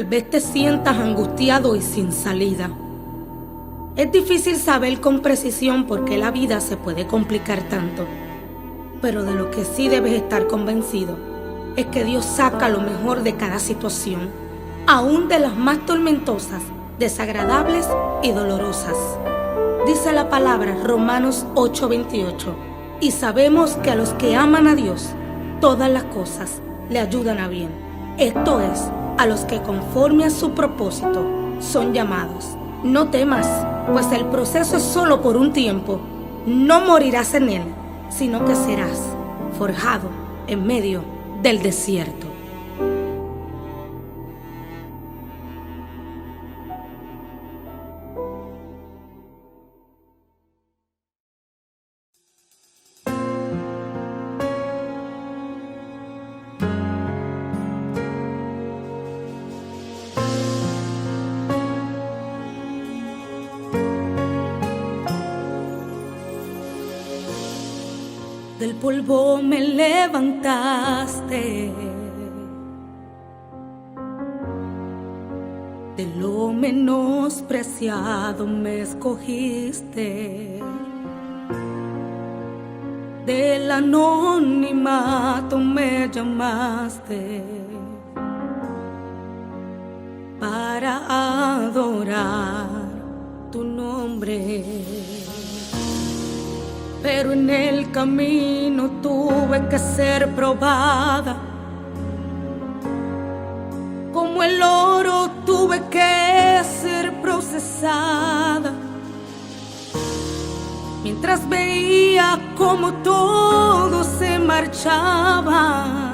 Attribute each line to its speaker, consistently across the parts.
Speaker 1: Tal vez te sientas angustiado y sin salida. Es difícil saber con precisión por qué la vida se puede complicar tanto. Pero de lo que sí debes estar convencido es que Dios saca lo mejor de cada situación, aún de las más tormentosas, desagradables y dolorosas. Dice la palabra Romanos 8:28, y sabemos que a los que aman a Dios, todas las cosas le ayudan a bien. Esto es, a los que conforme a su propósito son llamados. No temas, pues el proceso es solo por un tiempo. No morirás en él, sino que serás forjado en medio del desierto. Del polvo me levantaste, de lo menospreciado me escogiste, del anonimato me llamaste para adorar tu nombre. Pero en el camino tuve que ser probada. Como el oro tuve que ser procesada. Mientras veía como todo se marchaba,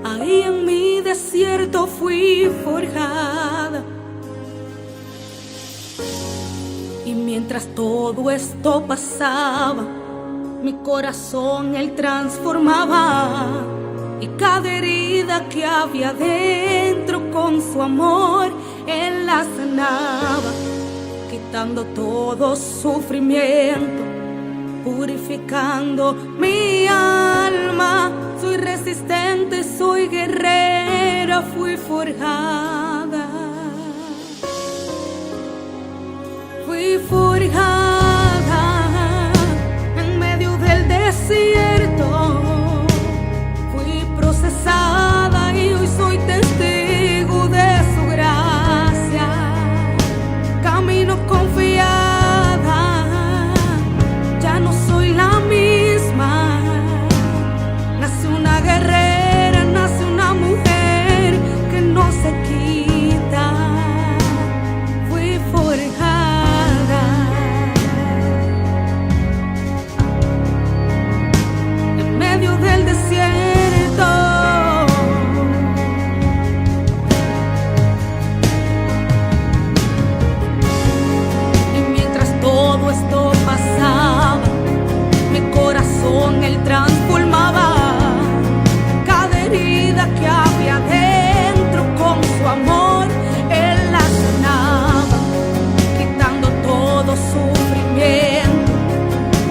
Speaker 1: ahí en mi desierto fui forjada. Y mientras todo esto pasaba, mi corazón él transformaba, y cada herida que había dentro con su amor él la sanaba, quitando todo sufrimiento, purificando mi alma. Soy resistente, soy guerrera, fui forjada. Fui forjada en medio del desierto, fui procesada y hoy soy testigo de su gracia. Camino confiada, ya no soy la misma. Nace una guerrera, nace una mujer que no se quita. Fui forjada. Del desierto, y mientras todo esto pasaba, mi corazón él transformaba, cada herida que había dentro con su amor él la sanaba, quitando todo sufrimiento,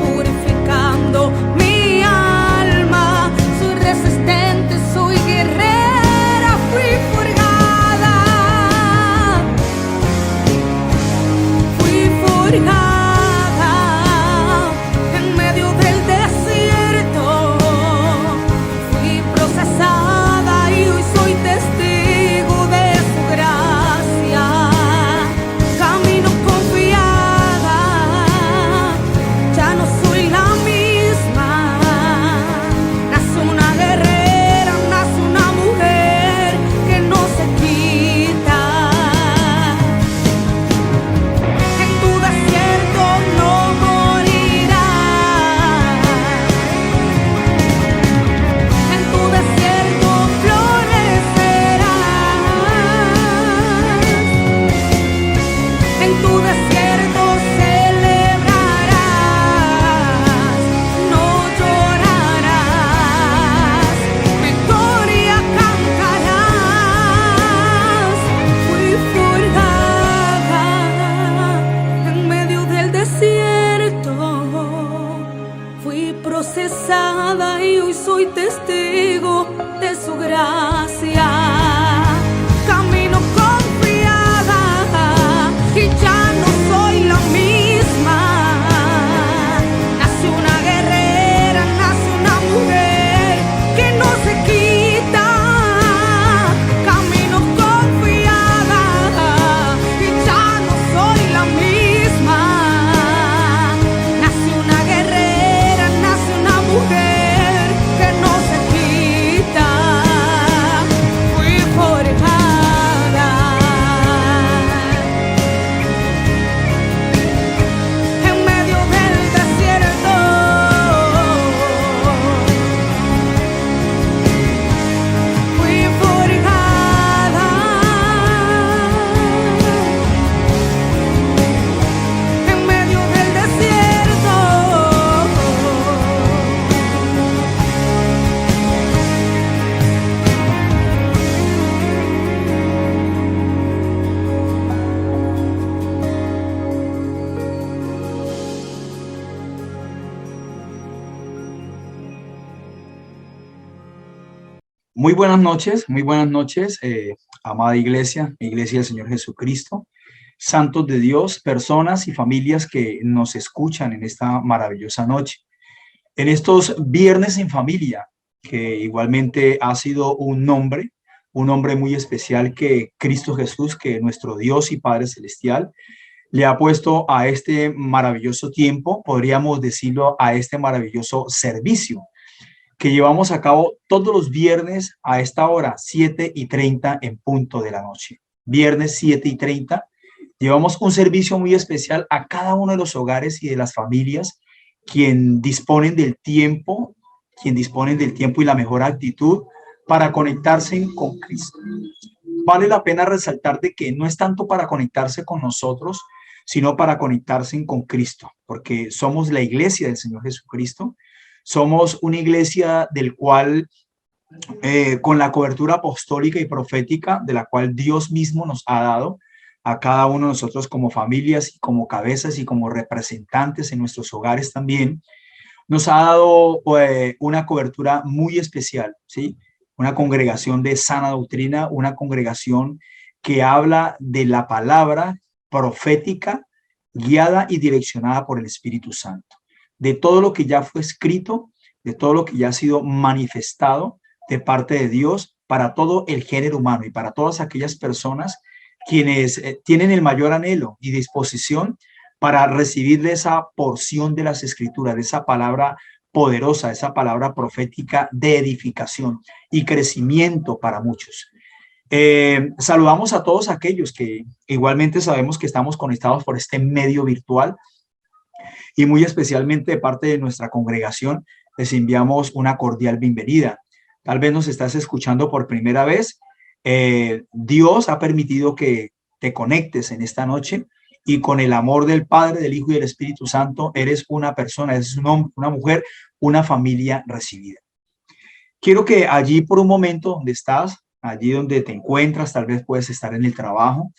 Speaker 1: purificando mi resistente, soy guerrera, fui forjada. Fui forjada en medio del desierto, fui procesada y hoy soy testigo de su gracia. Camino confiada, ya no soy la misma. Una guerrera, nace una mujer que no se quita. En tu desierto no morirás, en tu desierto florecerás, en tu desierto celebrarás, no llorarás. Procesada y hoy soy testigo de su gracia.
Speaker 2: muy buenas noches, amada iglesia, iglesia del Señor Jesucristo, santos de Dios, personas y familias que nos escuchan en esta maravillosa noche, en estos viernes en familia, que igualmente ha sido un nombre muy especial que Cristo Jesús, que nuestro Dios y Padre Celestial, le ha puesto a este maravilloso tiempo, podríamos decirlo, a este maravilloso servicio que llevamos a cabo todos los viernes a esta hora, 7:30 en punto de la noche. Viernes 7:30, llevamos un servicio muy especial a cada uno de los hogares y de las familias quien disponen del tiempo, y la mejor actitud para conectarse con Cristo. Vale la pena resaltar de que no es tanto para conectarse con nosotros, sino para conectarse con Cristo, porque somos la iglesia del Señor Jesucristo. Somos una iglesia del cual, con la cobertura apostólica y profética de la cual Dios mismo nos ha dado a cada uno de nosotros como familias y como cabezas y como representantes en nuestros hogares también, nos ha dado una cobertura muy especial, ¿sí? Una congregación de sana doctrina, una congregación que habla de la palabra profética, guiada y direccionada por el Espíritu Santo, de todo lo que ya fue escrito, de todo lo que ya ha sido manifestado de parte de Dios para todo el género humano y para todas aquellas personas quienes tienen el mayor anhelo y disposición para recibir de esa porción de las escrituras, de esa palabra poderosa, esa palabra profética de edificación y crecimiento para muchos. Saludamos a todos aquellos que igualmente sabemos que estamos conectados por este medio virtual y muy especialmente de parte de nuestra congregación les enviamos una cordial bienvenida. Tal vez nos estás escuchando por primera vez. Dios ha permitido que te conectes en esta noche y con el amor del Padre, del Hijo y del Espíritu Santo eres una persona, eres un hombre, una mujer, una familia recibida. Quiero que allí por un momento donde estás, allí donde te encuentras, tal vez puedes estar en el trabajo,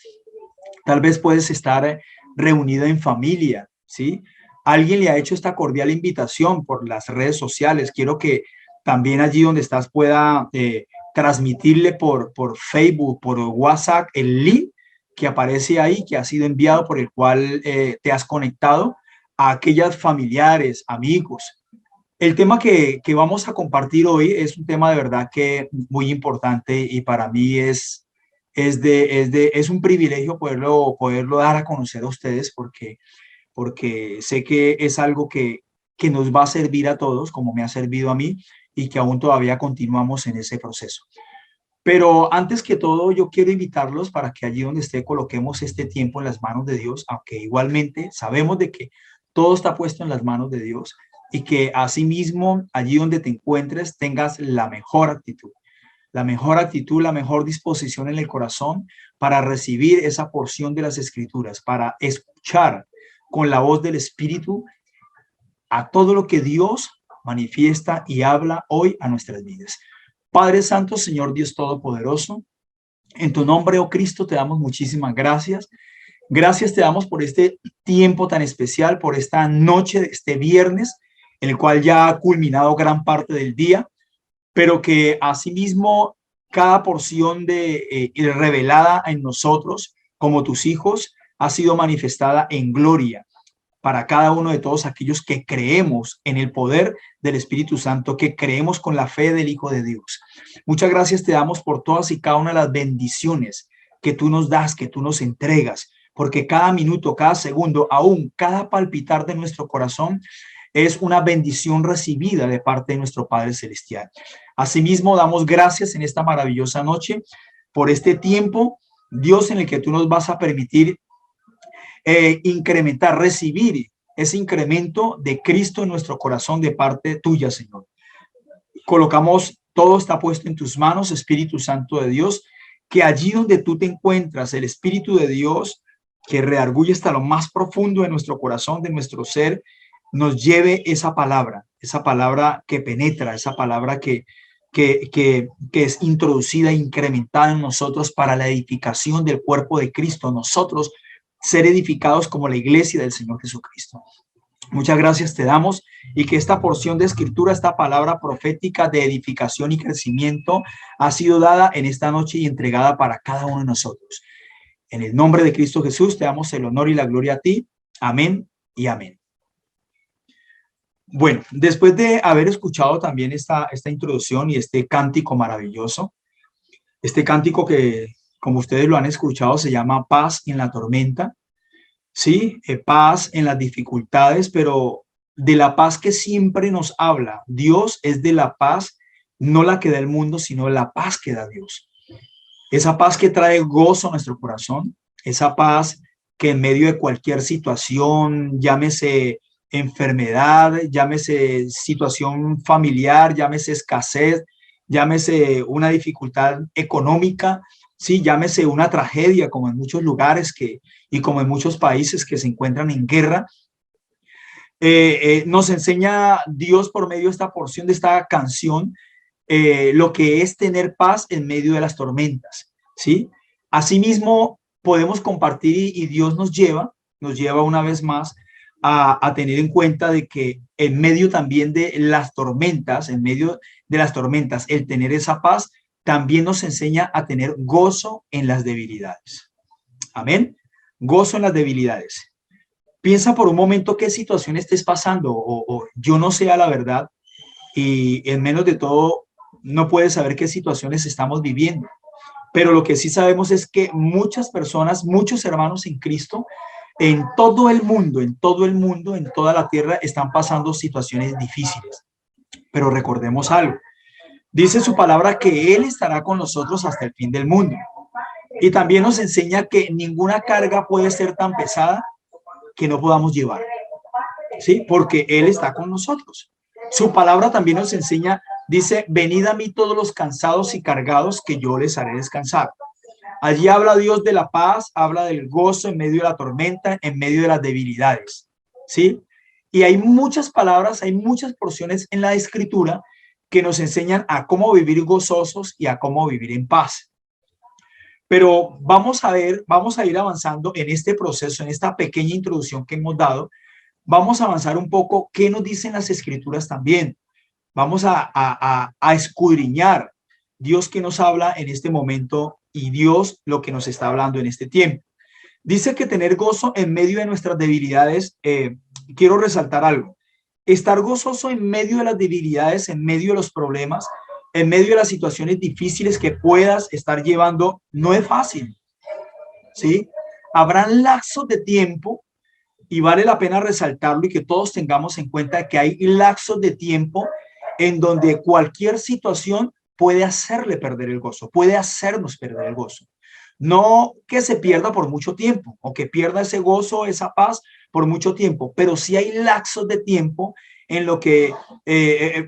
Speaker 2: tal vez puedes estar reunido en familia, ¿sí? Alguien le ha hecho esta cordial invitación por las redes sociales. Quiero que también allí donde estás pueda transmitirle por Facebook, por WhatsApp, el link que aparece ahí, que ha sido enviado, por el cual te has conectado a aquellas familiares, amigos. El tema que vamos a compartir hoy es un tema de verdad que muy importante y para mí es un privilegio poderlo dar a conocer a ustedes porque sé que es algo que nos va a servir a todos, como me ha servido a mí, y que aún todavía continuamos en ese proceso. Pero antes que todo, yo quiero invitarlos para que allí donde esté coloquemos este tiempo en las manos de Dios, aunque igualmente sabemos de que todo está puesto en las manos de Dios y que asimismo allí donde te encuentres tengas la mejor actitud, la mejor disposición en el corazón para recibir esa porción de las Escrituras, para escuchar con la voz del Espíritu a todo lo que Dios manifiesta y habla hoy a nuestras vidas. Padre Santo, Señor Dios Todopoderoso, en tu nombre, oh Cristo, te damos muchísimas gracias. Gracias te damos por este tiempo tan especial, por esta noche de este viernes, el cual ya ha culminado gran parte del día, pero que asimismo cada porción revelada en nosotros como tus hijos ha sido manifestada en gloria para cada uno de todos aquellos que creemos en el poder del Espíritu Santo, que creemos con la fe del Hijo de Dios. Muchas gracias te damos por todas y cada una de las bendiciones que tú nos das, que tú nos entregas, porque cada minuto, cada segundo, aún cada palpitar de nuestro corazón es una bendición recibida de parte de nuestro Padre Celestial. Asimismo, damos gracias en esta maravillosa noche por este tiempo, Dios, en el que tú nos vas a permitir incrementar, recibir ese incremento de Cristo en nuestro corazón de parte tuya, Señor. Colocamos, todo está puesto en tus manos, Espíritu Santo de Dios, que allí donde tú te encuentras, el Espíritu de Dios, que redarguye hasta lo más profundo de nuestro corazón, de nuestro ser, nos lleve esa palabra que penetra, esa palabra que es introducida e incrementada en nosotros para la edificación del cuerpo de Cristo, nosotros ser edificados como la iglesia del Señor Jesucristo. Muchas gracias te damos y que esta porción de escritura, esta palabra profética de edificación y crecimiento ha sido dada en esta noche y entregada para cada uno de nosotros. En el nombre de Cristo Jesús te damos el honor y la gloria a ti. Amén y amén. Bueno, después de haber escuchado también esta introducción y este cántico maravilloso, este cántico que, como ustedes lo han escuchado, se llama Paz en la tormenta. Sí, paz en las dificultades, pero de la paz que siempre nos habla. Dios es de la paz, no la que da el mundo, sino la paz que da Dios. Esa paz que trae gozo a nuestro corazón, esa paz que en medio de cualquier situación, llámese enfermedad, llámese situación familiar, llámese escasez, llámese una dificultad económica, sí, llámese una tragedia, como en muchos lugares y como en muchos países que se encuentran en guerra, nos enseña Dios por medio de esta porción de esta canción lo que es tener paz en medio de las tormentas, ¿sí? Asimismo, podemos compartir y Dios nos lleva una vez más a tener en cuenta de que en medio también de las tormentas, el tener esa paz también nos enseña a tener gozo en las debilidades. Amén. Gozo en las debilidades. Piensa por un momento qué situación estés pasando o yo no sé a la verdad y en menos de todo no puedes saber qué situaciones estamos viviendo. Pero lo que sí sabemos es que muchas personas, muchos hermanos en Cristo, en todo el mundo, en toda la tierra, están pasando situaciones difíciles. Pero recordemos algo. Dice su palabra que Él estará con nosotros hasta el fin del mundo. Y también nos enseña que ninguna carga puede ser tan pesada que no podamos llevar. ¿Sí? Porque Él está con nosotros. Su palabra también nos enseña, dice, venid a mí todos los cansados y cargados, que yo les haré descansar. Allí habla Dios de la paz, habla del gozo en medio de la tormenta, en medio de las debilidades. ¿Sí? Y hay muchas palabras, hay muchas porciones en la Escritura que nos enseñan a cómo vivir gozosos y a cómo vivir en paz. Pero vamos a ir avanzando en este proceso, en esta pequeña introducción que hemos dado. Vamos a avanzar un poco qué nos dicen las Escrituras también. Vamos a escudriñar Dios que nos habla en este momento y Dios lo que nos está hablando en este tiempo. Dice que tener gozo en medio de nuestras debilidades, quiero resaltar algo. Estar gozoso en medio de las debilidades, en medio de los problemas, en medio de las situaciones difíciles que puedas estar llevando, no es fácil, ¿sí? Habrán lapsos de tiempo y vale la pena resaltarlo y que todos tengamos en cuenta que hay lapsos de tiempo en donde cualquier situación puede hacerle perder el gozo, puede hacernos perder el gozo. No que se pierda por mucho tiempo o que pierda ese gozo, esa paz por mucho tiempo, pero sí hay lapsos de tiempo en lo que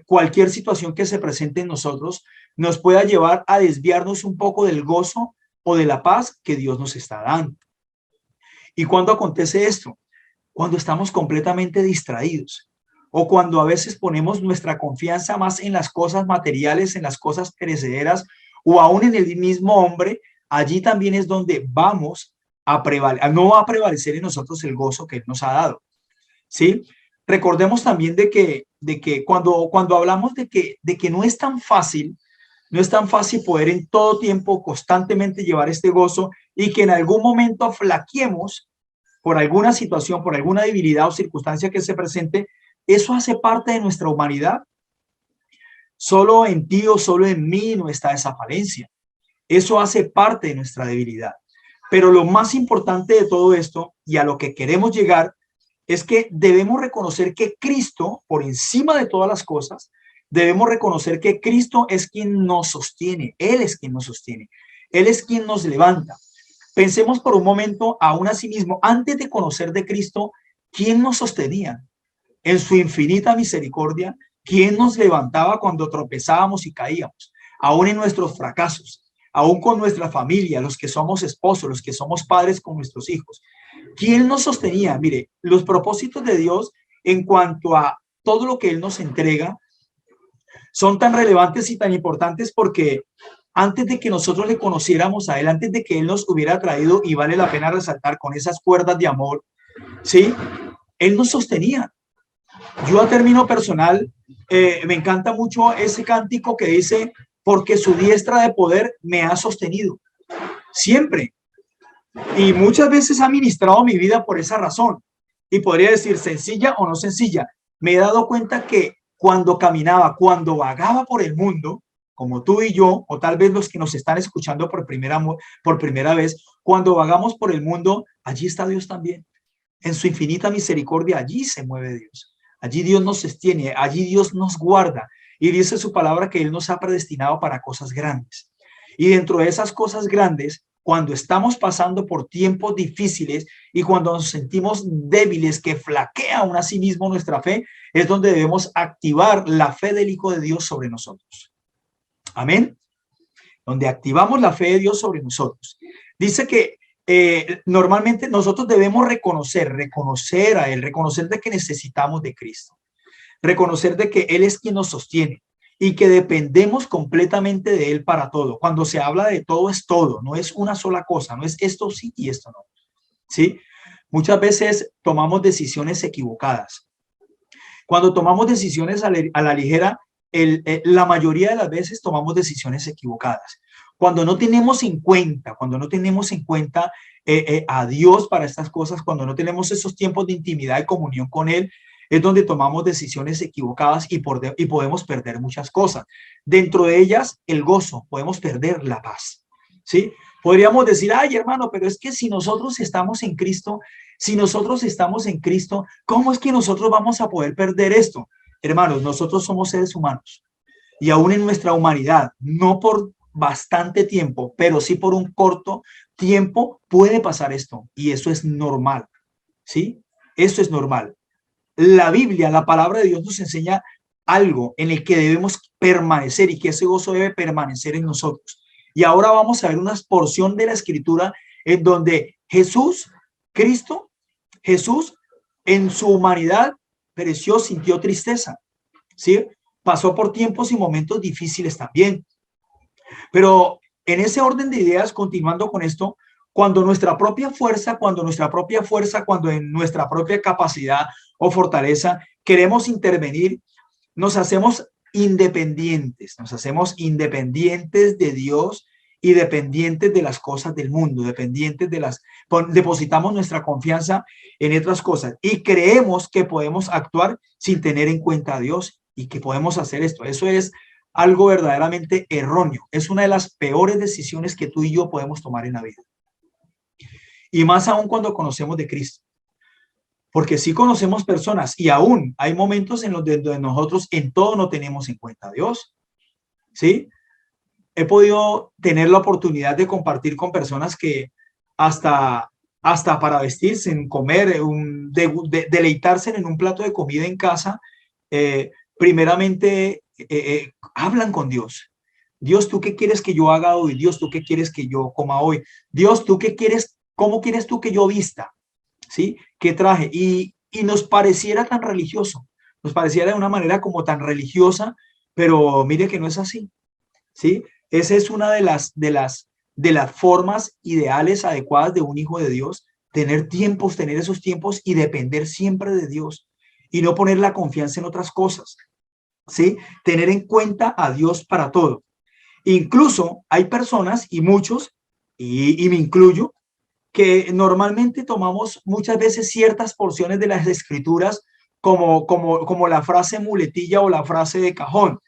Speaker 2: cualquier situación que se presente en nosotros nos pueda llevar a desviarnos un poco del gozo o de la paz que Dios nos está dando. ¿Y cuándo acontece esto? Cuando estamos completamente distraídos o cuando a veces ponemos nuestra confianza más en las cosas materiales, en las cosas perecederas o aún en el mismo hombre. Allí también es donde vamos a prevalecer, no va a prevalecer en nosotros el gozo que Él nos ha dado. ¿Sí? Recordemos también de que cuando hablamos de que no es tan fácil poder en todo tiempo constantemente llevar este gozo y que en algún momento flaqueemos por alguna situación, por alguna debilidad o circunstancia que se presente, eso hace parte de nuestra humanidad. Solo en ti o solo en mí no está esa falencia. Eso hace parte de nuestra debilidad. Pero lo más importante de todo esto y a lo que queremos llegar es que debemos reconocer que Cristo, por encima de todas las cosas, debemos reconocer que Cristo es quien nos sostiene. Él es quien nos sostiene. Él es quien nos levanta. Pensemos por un momento aún a sí mismo, antes de conocer de Cristo, ¿quién nos sostenía? En su infinita misericordia, ¿quién nos levantaba cuando tropezábamos y caíamos? Aún en nuestros fracasos, aún con nuestra familia, los que somos esposos, los que somos padres con nuestros hijos. ¿Quién nos sostenía? Mire, los propósitos de Dios en cuanto a todo lo que Él nos entrega son tan relevantes y tan importantes porque antes de que nosotros le conociéramos a Él, antes de que Él nos hubiera traído, y vale la pena resaltar con esas cuerdas de amor, ¿sí? Él nos sostenía. Yo a término personal, me encanta mucho ese cántico que dice, porque su diestra de poder me ha sostenido. Siempre. Y muchas veces ha ministrado mi vida por esa razón. Y podría decir sencilla o no sencilla. Me he dado cuenta que cuando caminaba, cuando vagaba por el mundo, como tú y yo, o tal vez los que nos están escuchando por primera vez, cuando vagamos por el mundo, allí está Dios también. En su infinita misericordia, allí se mueve Dios. Allí Dios nos sostiene, allí Dios nos guarda. Y dice su palabra que Él nos ha predestinado para cosas grandes. Y dentro de esas cosas grandes, cuando estamos pasando por tiempos difíciles y cuando nos sentimos débiles, que flaquea aún a sí mismo nuestra fe, es donde debemos activar la fe del Hijo de Dios sobre nosotros. Amén. Donde activamos la fe de Dios sobre nosotros. Dice que normalmente nosotros debemos reconocer a Él, reconocer de que necesitamos de Cristo, reconocer de que Él es quien nos sostiene y que dependemos completamente de Él para todo. Cuando se habla de todo es todo, no es una sola cosa, no es esto sí y esto no. ¿Sí? Muchas veces tomamos decisiones equivocadas. Cuando tomamos decisiones a la ligera, la mayoría de las veces tomamos decisiones equivocadas. Cuando no tenemos en cuenta a Dios para estas cosas, cuando no tenemos esos tiempos de intimidad y comunión con Él, es donde tomamos decisiones equivocadas y podemos perder muchas cosas. Dentro de ellas, el gozo, podemos perder la paz. ¿Sí? Podríamos decir, ay, hermano, pero es que si nosotros estamos en Cristo, ¿cómo es que nosotros vamos a poder perder esto? Hermanos, nosotros somos seres humanos y aún en nuestra humanidad, no por bastante tiempo, pero sí por un corto tiempo puede pasar esto y eso es normal, ¿sí? Eso es normal. La Biblia, la palabra de Dios nos enseña algo en el que debemos permanecer y que ese gozo debe permanecer en nosotros. Y ahora vamos a ver una porción de la Escritura en donde Jesús, en su humanidad pereció, sintió tristeza, ¿sí? Pasó por tiempos y momentos difíciles también. Pero en ese orden de ideas, continuando con esto, cuando en nuestra propia fuerza, cuando en nuestra propia capacidad o fortaleza queremos intervenir, nos hacemos independientes de Dios y dependientes de las cosas del mundo, depositamos nuestra confianza en otras cosas y creemos que podemos actuar sin tener en cuenta a Dios y que podemos hacer esto. Eso es algo verdaderamente erróneo. Es una de las peores decisiones que tú y yo podemos tomar en la vida. Y más aún cuando conocemos de Cristo. Porque sí conocemos personas y aún hay momentos en los que nosotros en todo no tenemos en cuenta a Dios. ¿Sí? He podido tener la oportunidad de compartir con personas que hasta para vestirse, en comer, deleitarse en un plato de comida en casa, primeramente hablan con Dios. Dios, ¿tú qué quieres que yo haga hoy? Dios, ¿tú qué quieres que yo coma hoy? Dios, ¿tú qué quieres? ¿Cómo quieres tú que yo vista? ¿Sí? ¿Qué traje? Y nos pareciera tan religioso, nos pareciera de una manera como tan religiosa, pero mire que no es así. ¿Sí? Esa es una de las formas ideales, adecuadas de un hijo de Dios, tener esos tiempos y depender siempre de Dios y no poner la confianza en otras cosas, ¿sí? Tener en cuenta a Dios para todo. Incluso hay personas y muchos, y me incluyo, que normalmente tomamos muchas veces ciertas porciones de las escrituras como la frase muletilla o la frase de cajón,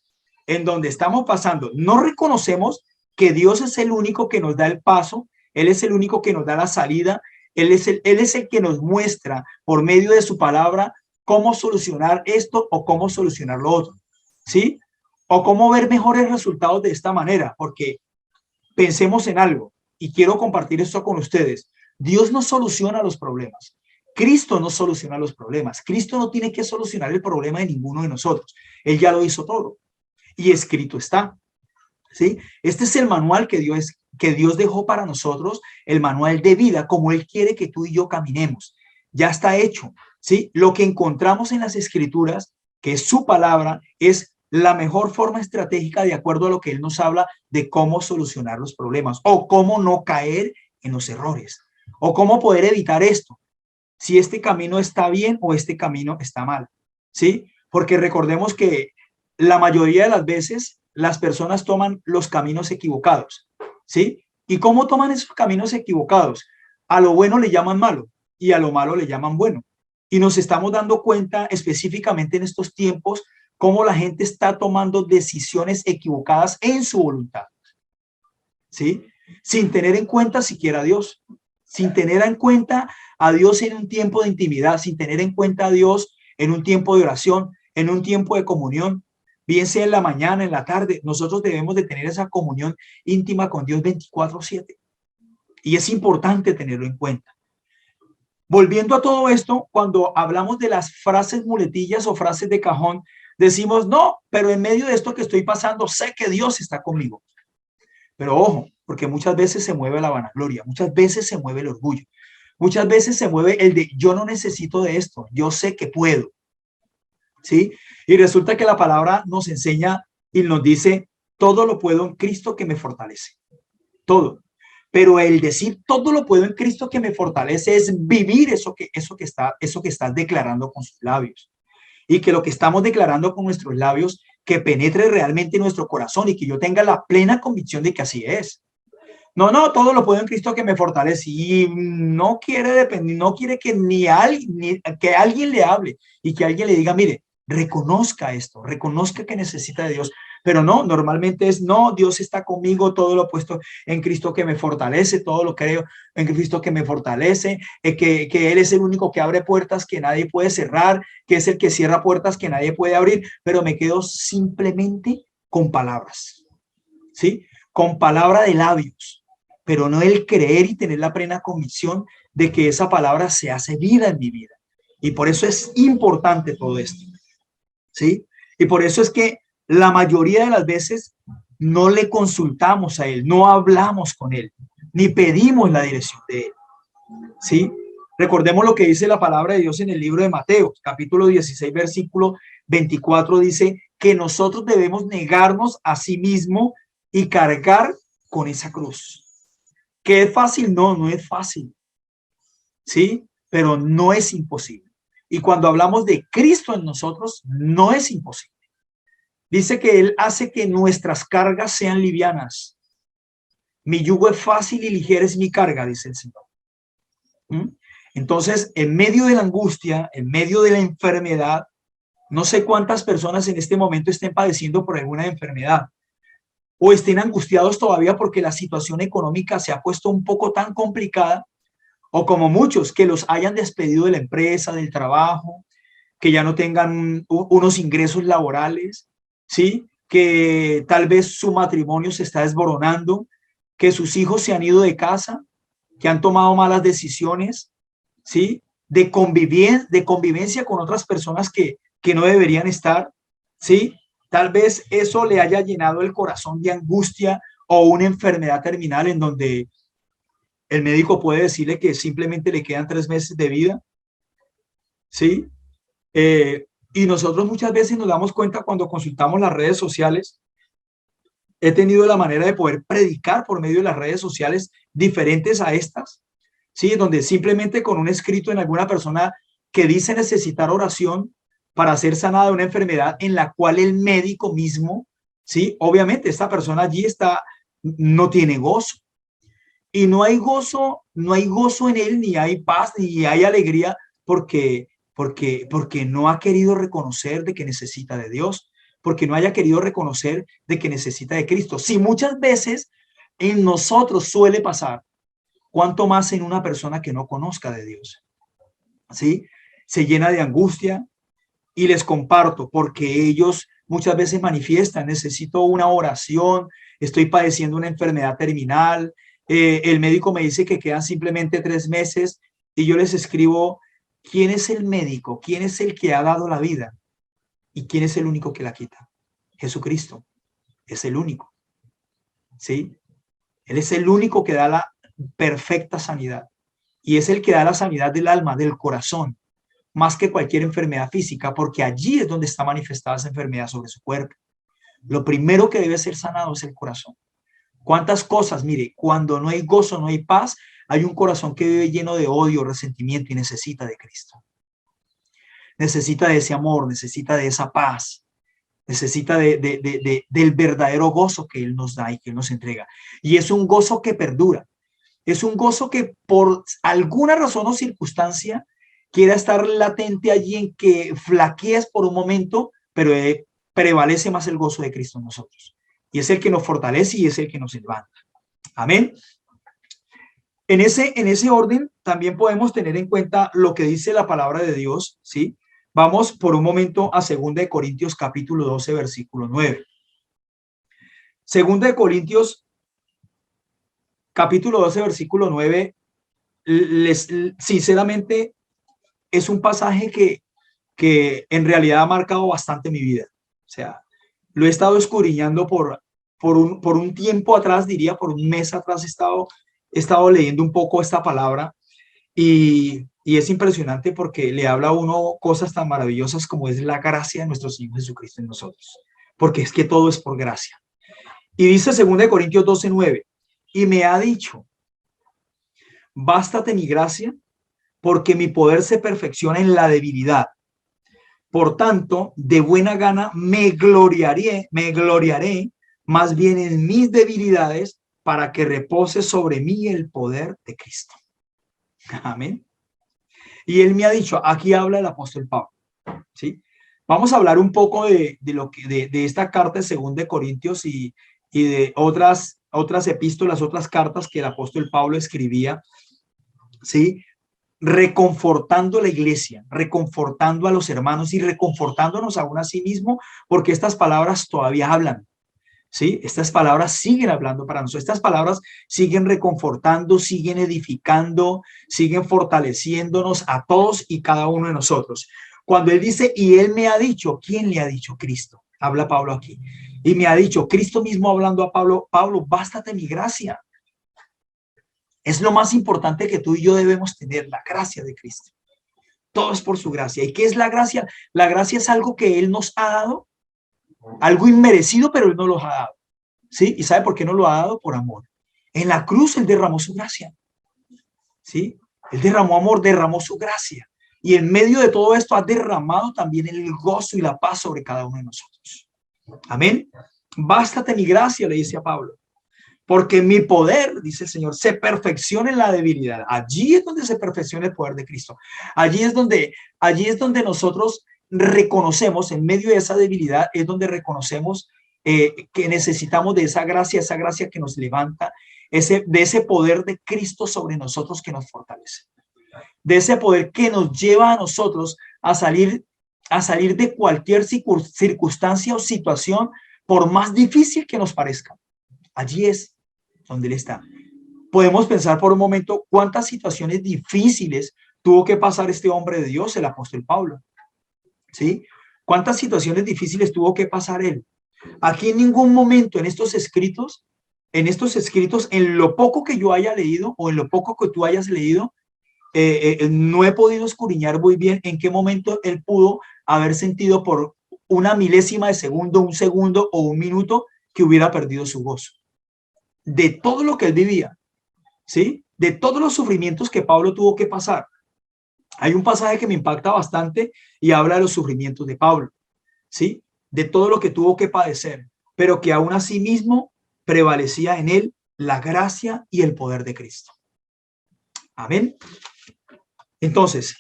Speaker 2: en donde estamos pasando, no reconocemos que Dios es el único que nos da el paso, Él es el único que nos da la salida, Él es el que nos muestra por medio de su palabra cómo solucionar esto o cómo solucionar lo otro, ¿sí? O cómo ver mejores resultados de esta manera, porque pensemos en algo y quiero compartir esto con ustedes. Dios no soluciona los problemas. Cristo no soluciona los problemas. Cristo no tiene que solucionar el problema de ninguno de nosotros. Él ya lo hizo todo. Y escrito está, ¿sí? Este es el manual que Dios dejó para nosotros, el manual de vida, como Él quiere que tú y yo caminemos. Ya está hecho, ¿sí? Lo que encontramos en las escrituras, que es su palabra, es la mejor forma estratégica de acuerdo a lo que Él nos habla de cómo solucionar los problemas o cómo no caer en los errores o cómo poder evitar esto, si este camino está bien o este camino está mal. ¿sí? Porque recordemos que la mayoría de las veces las personas toman los caminos equivocados, ¿sí? ¿Y cómo toman esos caminos equivocados? A lo bueno le llaman malo y a lo malo le llaman bueno. Y nos estamos dando cuenta específicamente en estos tiempos cómo la gente está tomando decisiones equivocadas en su voluntad, ¿sí? Sin tener en cuenta siquiera a Dios, sin tener en cuenta a Dios en un tiempo de intimidad, sin tener en cuenta a Dios en un tiempo de oración, en un tiempo de comunión, bien sea en la mañana, en la tarde. Nosotros debemos de tener esa comunión íntima con Dios 24/7 y es importante tenerlo en cuenta. Volviendo a todo esto, cuando hablamos de las frases muletillas o frases de cajón, decimos, no, pero en medio de esto que estoy pasando, sé que Dios está conmigo. Pero ojo, porque muchas veces se mueve la vanagloria, muchas veces se mueve el orgullo, muchas veces se mueve el de yo no necesito de esto, yo sé que puedo, ¿sí? Y resulta que la palabra nos enseña y nos dice, todo lo puedo en Cristo que me fortalece, todo. Pero el decir todo lo puedo en Cristo que me fortalece es vivir eso que estás declarando con sus labios. Y que lo que estamos declarando con nuestros labios que penetre realmente en nuestro corazón y que yo tenga la plena convicción de que así es. No, no, todo lo puedo en Cristo que me fortalece y no quiere depender, no quiere que ni que alguien le hable y que alguien le diga, mire, reconozca esto, reconozca que necesita de Dios. Pero no, normalmente es, no, Dios está conmigo, todo lo puesto en Cristo que me fortalece, todo lo creo en Cristo que me fortalece, que Él es el único que abre puertas que nadie puede cerrar, que es el que cierra puertas que nadie puede abrir, pero me quedo simplemente con palabras, ¿sí? Con palabra de labios, pero no el creer y tener la plena convicción de que esa palabra se hace vida en mi vida. Y por eso es importante todo esto, ¿sí? Y por eso es que la mayoría de las veces no le consultamos a Él, no hablamos con Él, ni pedimos la dirección de Él, ¿sí? Recordemos lo que dice la palabra de Dios en el libro de Mateo, capítulo 16, versículo 24, dice que nosotros debemos negarnos a sí mismo y cargar con esa cruz. ¿Que es fácil? No, no es fácil, ¿sí? Pero no es imposible. Y cuando hablamos de Cristo en nosotros, no es imposible. Dice que Él hace que nuestras cargas sean livianas. Mi yugo es fácil y ligera es mi carga, dice el Señor. ¿Mm? Entonces, en medio de la angustia, en medio de la enfermedad, no sé cuántas personas en este momento estén padeciendo por alguna enfermedad o estén angustiados todavía porque la situación económica se ha puesto un poco tan complicada, o como muchos que los hayan despedido de la empresa, del trabajo, que ya no tengan unos ingresos laborales, ¿sí? Que tal vez su matrimonio se está desboronando, que sus hijos se han ido de casa, que han tomado malas decisiones, ¿sí? De convivencia con otras personas que no deberían estar, ¿sí? Tal vez eso le haya llenado el corazón de angustia o una enfermedad terminal en donde el médico puede decirle que simplemente le quedan 3 meses de vida, ¿sí? Y nosotros muchas veces nos damos cuenta cuando consultamos las redes sociales. He tenido la manera de poder predicar por medio de las redes sociales diferentes a estas, ¿sí? Donde simplemente con un escrito en alguna persona que dice necesitar oración para ser sanada de una enfermedad en la cual el médico mismo, ¿sí? Obviamente esta persona allí está, no tiene gozo. Y no hay gozo en él, ni hay paz, ni hay alegría, porque no ha querido reconocer de que necesita de Dios, porque no haya querido reconocer de que necesita de Cristo. Si muchas veces en nosotros suele pasar, cuánto más en una persona que no conozca de Dios, ¿sí? Se llena de angustia y les comparto, porque ellos muchas veces manifiestan, necesito una oración, estoy padeciendo una enfermedad terminal, el médico me dice que quedan simplemente 3 meses y yo les escribo, ¿quién es el médico? ¿Quién es el que ha dado la vida? ¿Y quién es el único que la quita? Jesucristo es el único, ¿sí? Él es el único que da la perfecta sanidad y es el que da la sanidad del alma, del corazón, más que cualquier enfermedad física, porque allí es donde está manifestada esa enfermedad sobre su cuerpo. Lo primero que debe ser sanado es el corazón. ¿Cuántas cosas? Mire, cuando no hay gozo, no hay paz, hay un corazón que vive lleno de odio, resentimiento y necesita de Cristo. necesita de ese amor, necesita de esa paz, necesita del verdadero gozo que Él nos da y que Él nos entrega. Y es un gozo que perdura, es un gozo que por alguna razón o circunstancia quiera estar latente allí en que flaqueas por un momento, pero prevalece más el gozo de Cristo en nosotros. Y es el que nos fortalece y es el que nos levanta. Amén. En ese orden también podemos tener en cuenta lo que dice la palabra de Dios, ¿sí? Vamos por un momento a 2 Corintios capítulo 12, versículo 9. 2 Corintios capítulo 12, versículo 9, sinceramente es un pasaje que en realidad ha marcado bastante mi vida. O sea, lo he estado escudriñando por un tiempo atrás, diría, por un mes atrás he estado leyendo un poco esta palabra y es impresionante porque le habla a uno cosas tan maravillosas como es la gracia de nuestro Señor Jesucristo en nosotros, porque es que todo es por gracia. Y dice 2 Corintios 12, 9, y me ha dicho, bástate mi gracia, porque mi poder se perfecciona en la debilidad. Por tanto, de buena gana me gloriaré más bien en mis debilidades para que repose sobre mí el poder de Cristo. Amén. Y él me ha dicho, aquí habla el apóstol Pablo, ¿sí? Vamos a hablar un poco de esta carta de 2 Corintios y de otras epístolas, otras cartas que el apóstol Pablo escribía, ¿sí? Reconfortando la iglesia, reconfortando a los hermanos y reconfortándonos aún a sí mismo, porque estas palabras todavía hablan, ¿sí? Estas palabras siguen hablando para nosotros, estas palabras siguen reconfortando, siguen edificando, siguen fortaleciéndonos a todos y cada uno de nosotros. Cuando él dice, y él me ha dicho, ¿quién le ha dicho? Cristo. Habla Pablo aquí. Y me ha dicho, Cristo mismo hablando a Pablo, Pablo, bástate mi gracia. Es lo más importante que tú y yo debemos tener, la gracia de Cristo. Todo es por su gracia. ¿Y qué es la gracia? La gracia es algo que Él nos ha dado, algo inmerecido, pero Él nos lo ha dado. ¿Sí? ¿Y sabe por qué nos lo ha dado? Por amor. En la cruz Él derramó su gracia. ¿Sí? Él derramó amor, derramó su gracia. Y en medio de todo esto ha derramado también el gozo y la paz sobre cada uno de nosotros. Amén. Bástate mi gracia, le dice a Pablo. Porque mi poder, dice el Señor, se perfecciona en la debilidad. Allí es donde se perfecciona el poder de Cristo. Allí es donde nosotros reconocemos, en medio de esa debilidad, es donde reconocemos que necesitamos de esa gracia que nos levanta, de ese poder de Cristo sobre nosotros que nos fortalece. De ese poder que nos lleva a nosotros a salir de cualquier circunstancia o situación, por más difícil que nos parezca. Allí es donde Él está. Podemos pensar por un momento cuántas situaciones difíciles tuvo que pasar este hombre de Dios, el apóstol Pablo. ¿Sí? ¿Cuántas situaciones difíciles tuvo que pasar él? Aquí en ningún momento en estos escritos, en lo poco que yo haya leído o en lo poco que tú hayas leído, no he podido escudriñar muy bien en qué momento él pudo haber sentido por una milésima de segundo, un segundo o un minuto que hubiera perdido su gozo. De todo lo que él vivía, ¿sí? De todos los sufrimientos que Pablo tuvo que pasar. Hay un pasaje que me impacta bastante y habla de los sufrimientos de Pablo, ¿sí? De todo lo que tuvo que padecer, pero que aún así mismo prevalecía en él la gracia y el poder de Cristo. Amén. Entonces,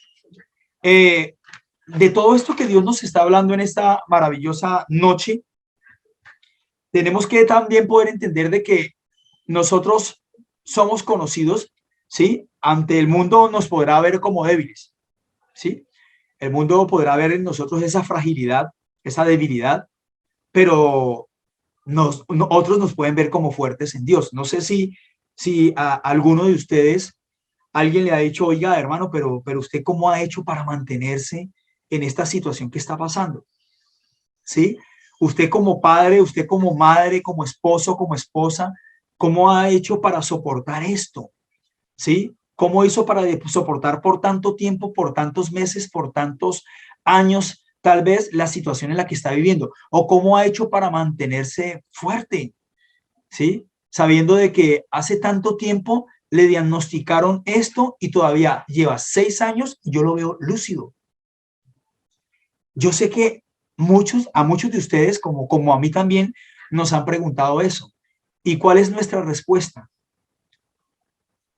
Speaker 2: de todo esto que Dios nos está hablando en esta maravillosa noche, tenemos que también poder entender de que nosotros somos conocidos, ¿sí? Ante el mundo nos podrá ver como débiles, ¿sí? El mundo podrá ver en nosotros esa fragilidad, esa debilidad, pero otros nos pueden ver como fuertes en Dios. No sé si a alguno de ustedes alguien le ha dicho, oiga, hermano, pero usted cómo ha hecho para mantenerse en esta situación que está pasando, ¿sí? Usted como padre, usted como madre, como esposo, como esposa, ¿cómo ha hecho para soportar esto? ¿Sí? ¿Cómo hizo para soportar por tanto tiempo, por tantos meses, por tantos años, tal vez la situación en la que está viviendo? ¿O cómo ha hecho para mantenerse fuerte? ¿Sí? Sabiendo de que hace tanto tiempo le diagnosticaron esto y todavía lleva 6 años y yo lo veo lúcido. Yo sé que a muchos de ustedes, como a mí también, nos han preguntado eso. ¿Y cuál es nuestra respuesta?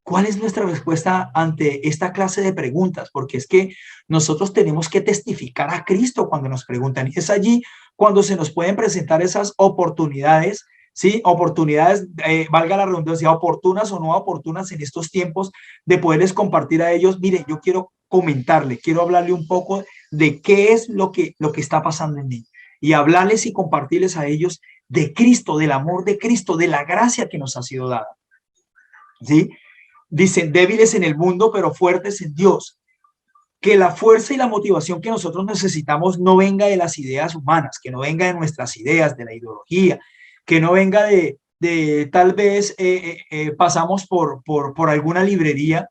Speaker 2: ¿Cuál es nuestra respuesta ante esta clase de preguntas? Porque es que nosotros tenemos que testificar a Cristo cuando nos preguntan. Y es allí cuando se nos pueden presentar esas oportunidades, ¿sí? Oportunidades, valga la redundancia, oportunas o no oportunas en estos tiempos, de poderles compartir a ellos. Mire, yo quiero comentarle, quiero hablarle un poco de qué es lo que está pasando en mí. Y hablarles y compartirles a ellos de Cristo, del amor de Cristo, de la gracia que nos ha sido dada. ¿Sí? Dicen débiles en el mundo, pero fuertes en Dios. Que la fuerza y la motivación que nosotros necesitamos no venga de las ideas humanas, que no venga de nuestras ideas, de la ideología, que no venga de tal vez pasamos por alguna librería,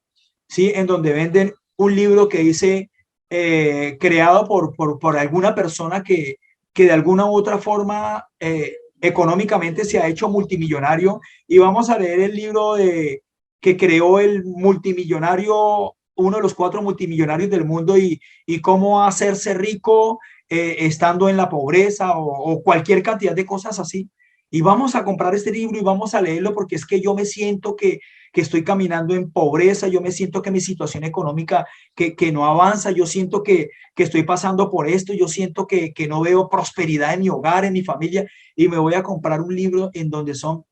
Speaker 2: ¿sí? En donde venden un libro que dice creado por alguna persona que de alguna u otra forma económicamente se ha hecho multimillonario, y vamos a leer el libro que creó el multimillonario, uno de los 4 multimillonarios del mundo, y cómo hacerse rico estando en la pobreza o cualquier cantidad de cosas así. Y vamos a comprar este libro y vamos a leerlo porque es que yo me siento que estoy caminando en pobreza, yo me siento que mi situación económica que no avanza, yo siento que estoy pasando por esto, yo siento que no veo prosperidad en mi hogar, en mi familia, y me voy a comprar un libro en donde son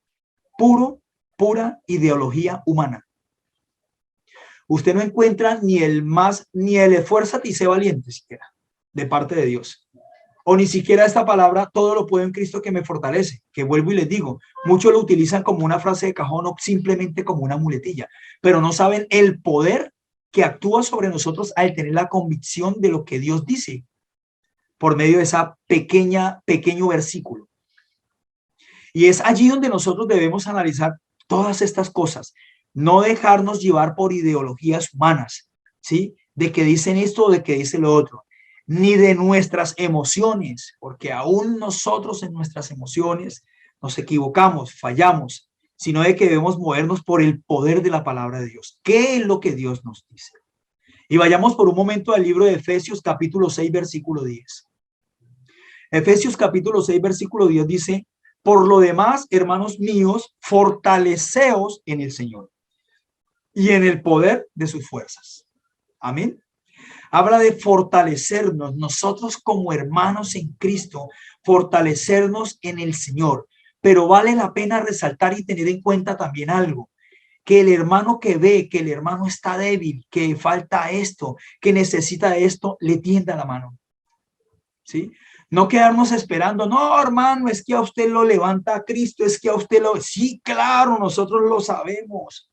Speaker 2: pura ideología humana. Usted no encuentra ni el esfuerzo y sé valiente siquiera de parte de Dios. O ni siquiera esta palabra, todo lo puedo en Cristo que me fortalece, que vuelvo y les digo, muchos lo utilizan como una frase de cajón o simplemente como una muletilla, pero no saben el poder que actúa sobre nosotros al tener la convicción de lo que Dios dice por medio de esa pequeño versículo. Y es allí donde nosotros debemos analizar todas estas cosas, no dejarnos llevar por ideologías humanas, ¿sí? De que dicen esto o de que dice lo otro, ni de nuestras emociones, porque aún nosotros en nuestras emociones nos equivocamos, fallamos, sino de que debemos movernos por el poder de la palabra de Dios. ¿Qué es lo que Dios nos dice? Y vayamos por un momento al libro de Efesios capítulo 6, versículo 10. Efesios capítulo 6, versículo 10 dice: por lo demás, hermanos míos, fortaleceos en el Señor y en el poder de sus fuerzas. Amén. Habla de fortalecernos nosotros como hermanos en Cristo, fortalecernos en el Señor. Pero vale la pena resaltar y tener en cuenta también algo, que el hermano que ve que el hermano está débil, que falta esto, que necesita esto, le tienda la mano. ¿Sí? No quedarnos esperando, no, hermano, es que a usted lo levanta a Cristo, es que a usted lo... Sí, claro, nosotros lo sabemos,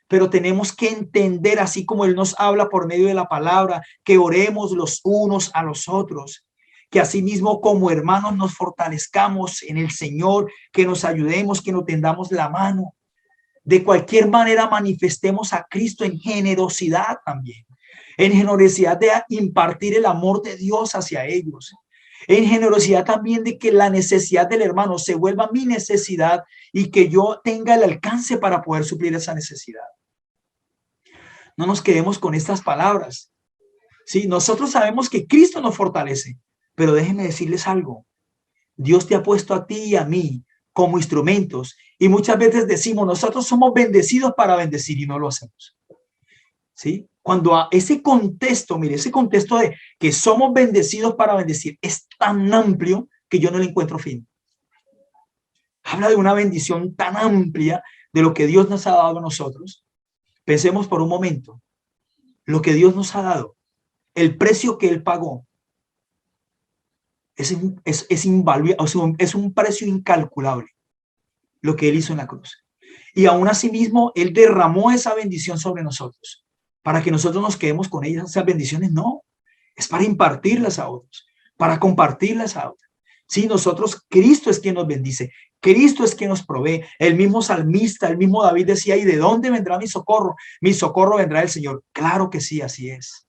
Speaker 2: pero tenemos que entender, así como Él nos habla por medio de la palabra, que oremos los unos a los otros, que asimismo como hermanos nos fortalezcamos en el Señor, que nos ayudemos, que nos tendamos la mano. De cualquier manera manifestemos a Cristo en generosidad también, en generosidad de impartir el amor de Dios hacia ellos, en generosidad también de que la necesidad del hermano se vuelva mi necesidad y que yo tenga el alcance para poder suplir esa necesidad. No nos quedemos con estas palabras. Sí, nosotros sabemos que Cristo nos fortalece, pero déjenme decirles algo. Dios te ha puesto a ti y a mí como instrumentos, y muchas veces decimos, nosotros somos bendecidos para bendecir, y no lo hacemos. ¿Sí? Cuando a ese contexto, mire, ese contexto de que somos bendecidos para bendecir es tan amplio que yo no le encuentro fin. Habla de una bendición tan amplia de lo que Dios nos ha dado a nosotros. Pensemos por un momento, lo que Dios nos ha dado, el precio que Él pagó, es invaluable, es un precio incalculable lo que Él hizo en la cruz. Y aún así mismo, Él derramó esa bendición sobre nosotros. Para que nosotros nos quedemos con ellas, esas bendiciones, no. Es para impartirlas a otros, para compartirlas a otros. Sí, nosotros, Cristo es quien nos bendice. Cristo es quien nos provee. El mismo salmista, el mismo David decía, ¿y de dónde vendrá mi socorro? Mi socorro vendrá del Señor. Claro que sí, así es.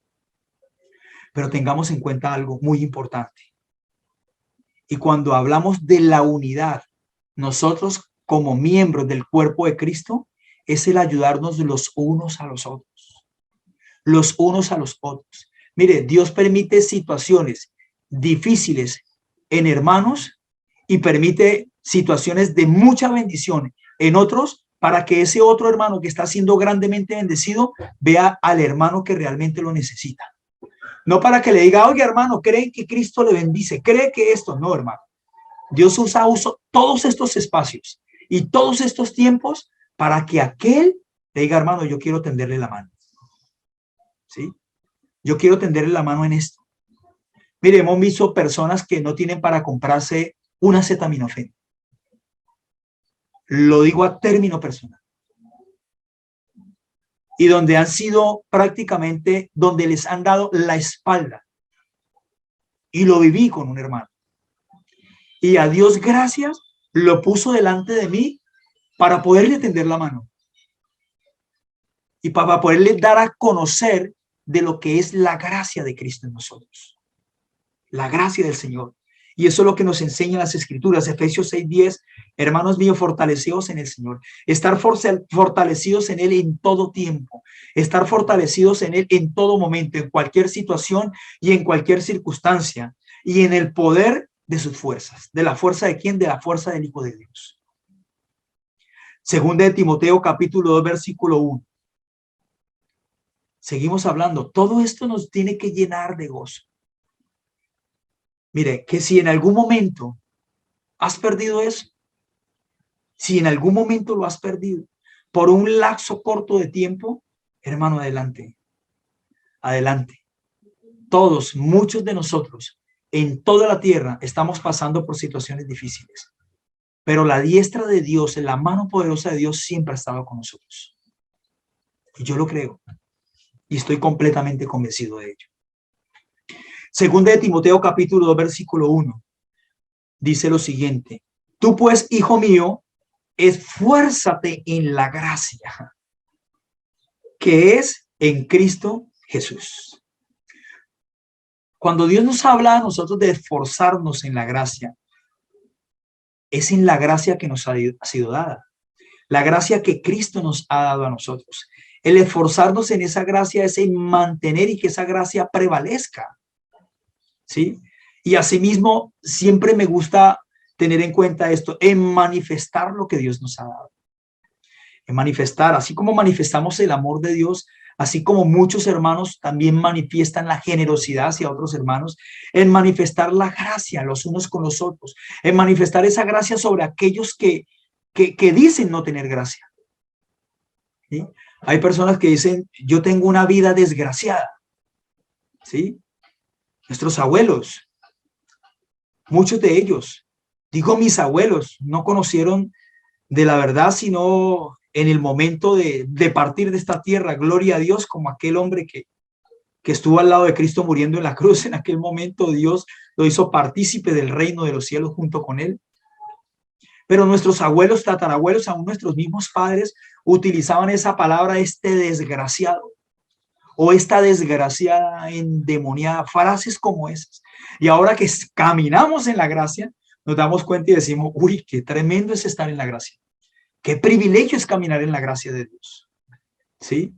Speaker 2: Pero tengamos en cuenta algo muy importante. Y cuando hablamos de la unidad, nosotros como miembros del cuerpo de Cristo, es el ayudarnos los unos a los otros. Los unos a los otros. Mire, Dios permite situaciones difíciles en hermanos y permite situaciones de mucha bendición en otros para que ese otro hermano que está siendo grandemente bendecido vea al hermano que realmente lo necesita. No para que le diga, oye hermano, cree que Cristo le bendice, cree que esto, no hermano. Dios usa todos estos espacios y todos estos tiempos para que aquel le diga, hermano, yo quiero tenderle la mano. ¿Sí? Yo quiero tenderle la mano en esto. Mire, hemos visto personas que no tienen para comprarse una acetaminofén. Lo digo a término personal. Y donde han sido prácticamente, donde les han dado la espalda. Y lo viví con un hermano. Y a Dios gracias, lo puso delante de mí para poderle tender la mano. Y para poderle dar a conocer de lo que es la gracia de Cristo en nosotros. La gracia del Señor. Y eso es lo que nos enseñan las Escrituras. Efesios 6:10, hermanos míos, fortalecidos en el Señor. Estar fortalecidos en Él en todo tiempo. Estar fortalecidos en Él en todo momento, en cualquier situación y en cualquier circunstancia. Y en el poder de sus fuerzas. ¿De la fuerza de quién? De la fuerza del Hijo de Dios. Segunda de Timoteo, capítulo 2, versículo 1. Seguimos hablando. Todo esto nos tiene que llenar de gozo. Mire, que si en algún momento has perdido eso, si en algún momento lo has perdido por un lapso corto de tiempo, hermano, adelante. Adelante. Todos, muchos de nosotros, en toda la tierra, estamos pasando por situaciones difíciles. Pero la diestra de Dios, la mano poderosa de Dios siempre ha estado con nosotros. Y yo lo creo. Y estoy completamente convencido de ello. Segunda de Timoteo capítulo 2 versículo 1 dice lo siguiente: tú pues, hijo mío, esfuérzate en la gracia que es en Cristo Jesús. Cuando Dios nos habla a nosotros de esforzarnos en la gracia, es en la gracia que nos ha sido dada, la gracia que Cristo nos ha dado a nosotros. El esforzarnos en esa gracia es en mantener y que esa gracia prevalezca. ¿Sí? Y asimismo, siempre me gusta tener en cuenta esto, en manifestar lo que Dios nos ha dado. En manifestar, así como manifestamos el amor de Dios, así como muchos hermanos también manifiestan la generosidad hacia otros hermanos, en manifestar la gracia los unos con los otros, en manifestar esa gracia sobre aquellos que dicen no tener gracia. ¿Sí? Hay personas que dicen, yo tengo una vida desgraciada. ¿Sí? Nuestros abuelos, muchos de ellos, digo mis abuelos, no conocieron de la verdad sino en el momento de partir de esta tierra. Gloria a Dios, como aquel hombre que estuvo al lado de Cristo muriendo en la cruz. En aquel momento Dios lo hizo partícipe del reino de los cielos junto con él. Pero nuestros abuelos, tatarabuelos, aún nuestros mismos padres utilizaban esa palabra, este desgraciado o esta desgraciada endemoniada, frases como esas. Y ahora que caminamos en la gracia, nos damos cuenta y decimos, uy, qué tremendo es estar en la gracia. Qué privilegio es caminar en la gracia de Dios. ¿Sí?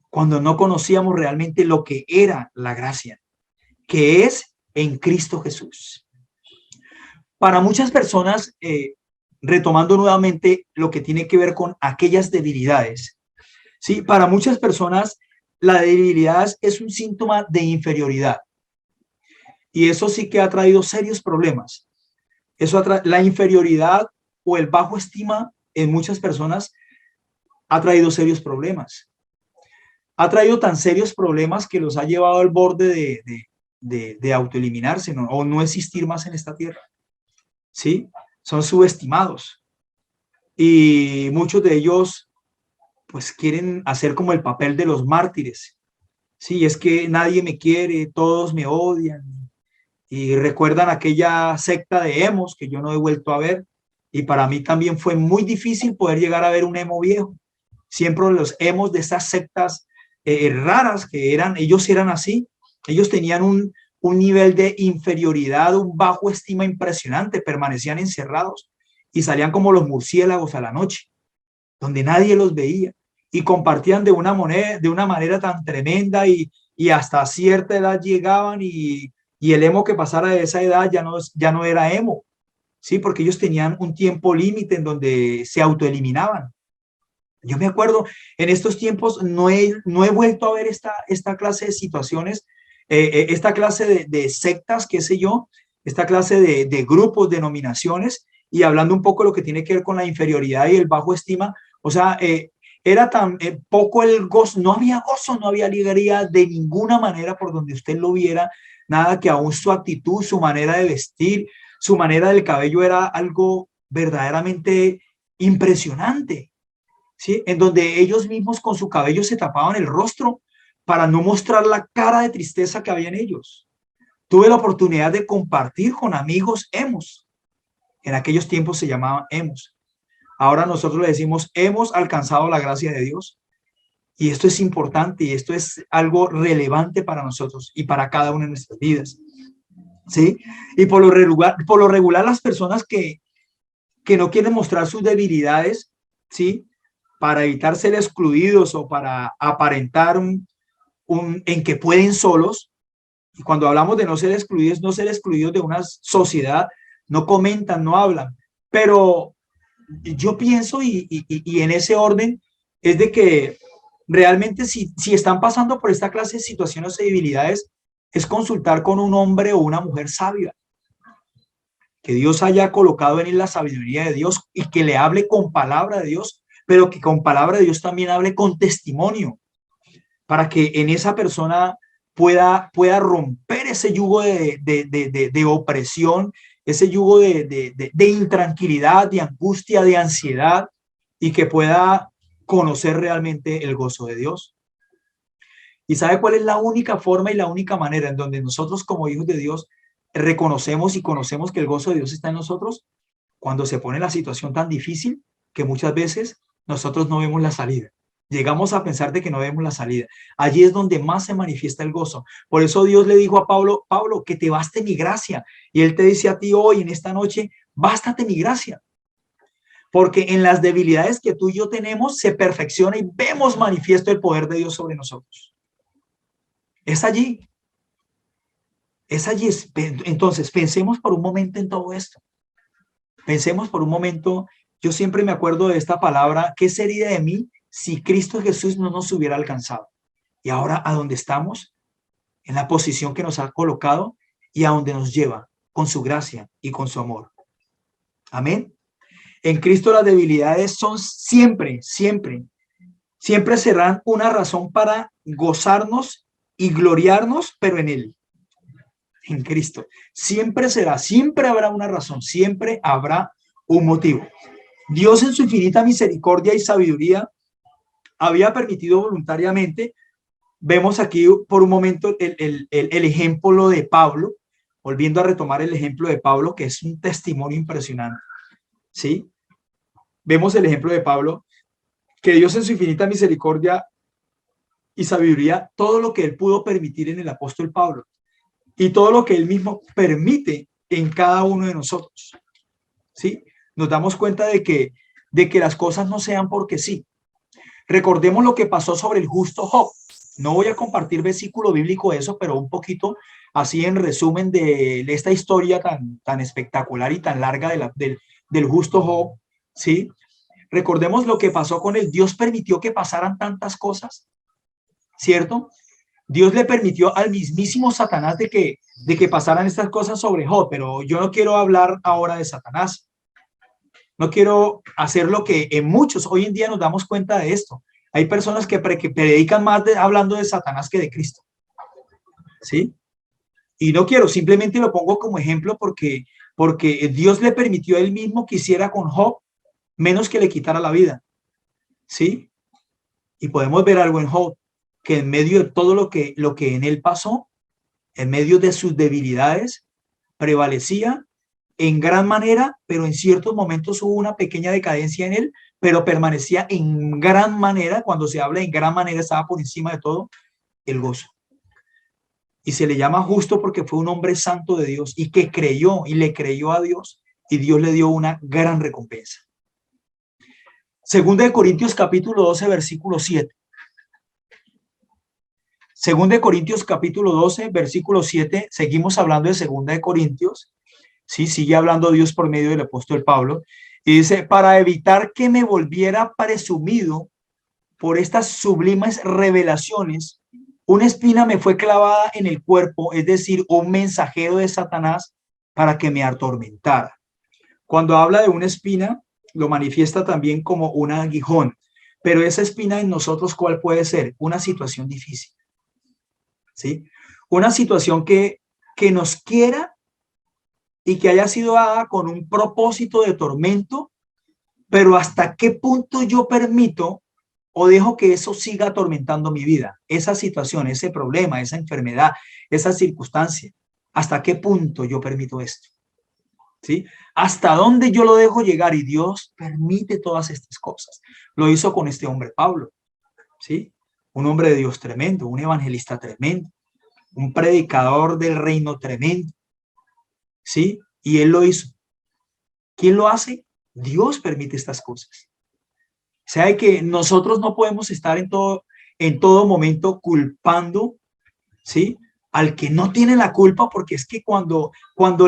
Speaker 2: Cuando no conocíamos realmente lo que era la gracia, que es en Cristo Jesús. Para muchas personas, retomando nuevamente lo que tiene que ver con aquellas debilidades, ¿sí? Para muchas personas, la debilidad es un síntoma de inferioridad. Y eso sí que ha traído serios problemas. La inferioridad o el bajo estima en muchas personas ha traído serios problemas. Ha traído tan serios problemas que los ha llevado al borde de autoeliminarse, ¿no? O no existir más en esta tierra. ¿Sí? Son subestimados. Y muchos de ellos pues quieren hacer como el papel de los mártires. Sí, es que nadie me quiere, todos me odian. Y recuerdan aquella secta de emos que yo no he vuelto a ver. Y para mí también fue muy difícil poder llegar a ver un emo viejo. Siempre los emos de esas sectas raras ellos eran así. Ellos tenían un nivel de inferioridad, un bajo estima impresionante. Permanecían encerrados y salían como los murciélagos a la noche, donde nadie los veía. Y compartían de una manera tan tremenda y hasta cierta edad llegaban y Y el emo que pasara de esa edad ya no era emo, ¿sí? Porque ellos tenían un tiempo límite en donde se autoeliminaban. Yo me acuerdo, en estos tiempos no he vuelto a ver esta clase de situaciones, esta clase de sectas, qué sé yo, esta clase de grupos, denominaciones, y hablando un poco de lo que tiene que ver con la inferioridad y el bajo estima. O sea, era tan poco el gozo, no había gozo, no había alegría de ninguna manera por donde usted lo viera, nada que aún su actitud, su manera de vestir, su manera del cabello era algo verdaderamente impresionante. ¿Sí? En donde ellos mismos con su cabello se tapaban el rostro para no mostrar la cara de tristeza que había en ellos. Tuve la oportunidad de compartir con amigos emos. En aquellos tiempos se llamaban emos. Ahora nosotros le decimos, hemos alcanzado la gracia de Dios. Y esto es importante y esto es algo relevante para nosotros y para cada una de nuestras vidas. ¿Sí? Y por lo regular las personas que no quieren mostrar sus debilidades, ¿sí? Para evitar ser excluidos o para aparentar en que pueden solos. Y cuando hablamos de no ser excluidos, no ser excluidos de una sociedad, no comentan, no hablan. Pero yo pienso y en ese orden es de que realmente si están pasando por esta clase de situaciones o debilidades, es consultar con un hombre o una mujer sabia, que Dios haya colocado en él la sabiduría de Dios y que le hable con palabra de Dios, pero que con palabra de Dios también hable con testimonio, para que en esa persona pueda romper ese yugo de opresión, ese yugo de intranquilidad, de angustia, de ansiedad, y que pueda conocer realmente el gozo de Dios. ¿Y sabe cuál es la única forma y la única manera en donde nosotros como hijos de Dios reconocemos y conocemos que el gozo de Dios está en nosotros? Cuando se pone la situación tan difícil que muchas veces nosotros no vemos la salida. Llegamos a pensar de que no vemos la salida. Allí es donde más se manifiesta el gozo. Por eso Dios le dijo a Pablo, Pablo, que te baste mi gracia. Y él te dice a ti hoy, en esta noche, bástate mi gracia. Porque en las debilidades que tú y yo tenemos se perfecciona y vemos manifiesto el poder de Dios sobre nosotros. Es allí. Es allí. Entonces, pensemos por un momento en todo esto. Pensemos por un momento, yo siempre me acuerdo de esta palabra, ¿qué sería de mí si Cristo Jesús no nos hubiera alcanzado? Y ahora a dónde estamos, en la posición que nos ha colocado y a dónde nos lleva con su gracia y con su amor. Amén. En Cristo las debilidades son siempre serán una razón para gozarnos y gloriarnos, pero en Él, en Cristo. Siempre habrá una razón, siempre habrá un motivo. Dios en su infinita misericordia y sabiduría había permitido voluntariamente, vemos aquí por un momento el ejemplo de Pablo, volviendo a retomar el ejemplo de Pablo, que es un testimonio impresionante, ¿sí? Vemos el ejemplo de Pablo, que Dios en su infinita misericordia y sabiduría, todo lo que él pudo permitir en el apóstol Pablo y todo lo que él mismo permite en cada uno de nosotros, ¿sí? Nos damos cuenta de que las cosas no sean porque sí. Recordemos lo que pasó sobre el justo Job. No voy a compartir versículo bíblico de eso, pero un poquito así en resumen de esta historia tan espectacular y tan larga del justo Job, ¿sí? Recordemos lo que pasó con él. Dios permitió que pasaran tantas cosas, ¿cierto? Dios le permitió al mismísimo Satanás de que pasaran estas cosas sobre Job, pero yo no quiero hablar ahora de Satanás. No quiero hacer lo que en muchos hoy en día nos damos cuenta de esto. Hay personas que predican más hablando de Satanás que de Cristo. ¿Sí? Y no quiero, simplemente lo pongo como ejemplo porque Dios le permitió a él mismo que hiciera con Job menos que le quitara la vida. ¿Sí? Y podemos ver algo en Job, que en medio de todo lo que en él pasó, en medio de sus debilidades, prevalecía en gran manera, pero en ciertos momentos hubo una pequeña decadencia en él, pero permanecía en gran manera. Cuando se habla en gran manera, estaba por encima de todo el gozo. Y se le llama justo porque fue un hombre santo de Dios y que creyó y le creyó a Dios, y Dios le dio una gran recompensa. Segunda de Corintios capítulo 12, versículo 7. Segunda de Corintios capítulo 12, versículo 7, seguimos hablando de Segunda de Corintios, ¿sí? Sigue hablando Dios por medio del apóstol Pablo, y dice, para evitar que me volviera presumido por estas sublimes revelaciones, una espina me fue clavada en el cuerpo, es decir, un mensajero de Satanás para que me atormentara. Cuando habla de una espina, lo manifiesta también como un aguijón, pero esa espina en nosotros, ¿cuál puede ser? Una situación difícil, ¿sí? Una situación que nos quiera y que haya sido dada con un propósito de tormento, pero hasta qué punto yo permito o dejo que eso siga atormentando mi vida, esa situación, ese problema, esa enfermedad, esa circunstancia, hasta qué punto yo permito esto, ¿sí? Hasta dónde yo lo dejo llegar, y Dios permite todas estas cosas. Lo hizo con este hombre Pablo, ¿sí? Un hombre de Dios tremendo, un evangelista tremendo, un predicador del reino tremendo, ¿sí? Y él lo hizo. ¿Quién lo hace? Dios permite estas cosas. O sea, que nosotros no podemos estar en todo momento culpando, ¿sí? Al que no tiene la culpa, porque es que cuando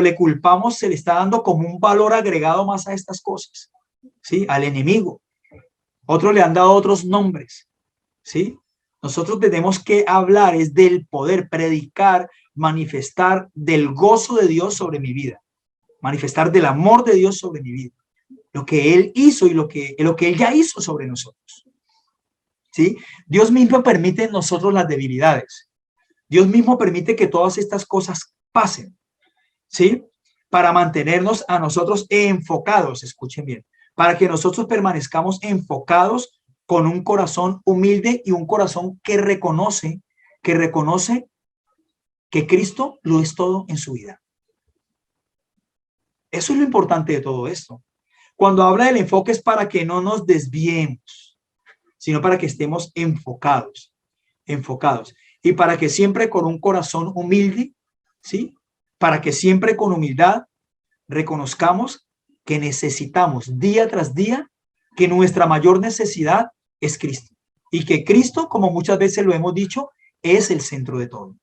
Speaker 2: le culpamos se le está dando como un valor agregado más a estas cosas, ¿sí? Al enemigo. Otros le han dado otros nombres, ¿sí? Nosotros tenemos que hablar es del poder, predicar, manifestar del gozo de Dios sobre mi vida, manifestar del amor de Dios sobre mi vida, lo que Él hizo y lo que Él ya hizo sobre nosotros, ¿sí? Dios mismo permite en nosotros las debilidades. Dios mismo permite que todas estas cosas pasen, ¿sí? Para mantenernos a nosotros enfocados, escuchen bien, para que nosotros permanezcamos enfocados con un corazón humilde y un corazón que reconoce que Cristo lo es todo en su vida. Eso es lo importante de todo esto. Cuando habla del enfoque es para que no nos desviemos, sino para que estemos enfocados. Y para que siempre con un corazón humilde, ¿sí? Para que siempre con humildad reconozcamos que necesitamos día tras día, que nuestra mayor necesidad es Cristo. Y que Cristo, como muchas veces lo hemos dicho, es el centro de todo.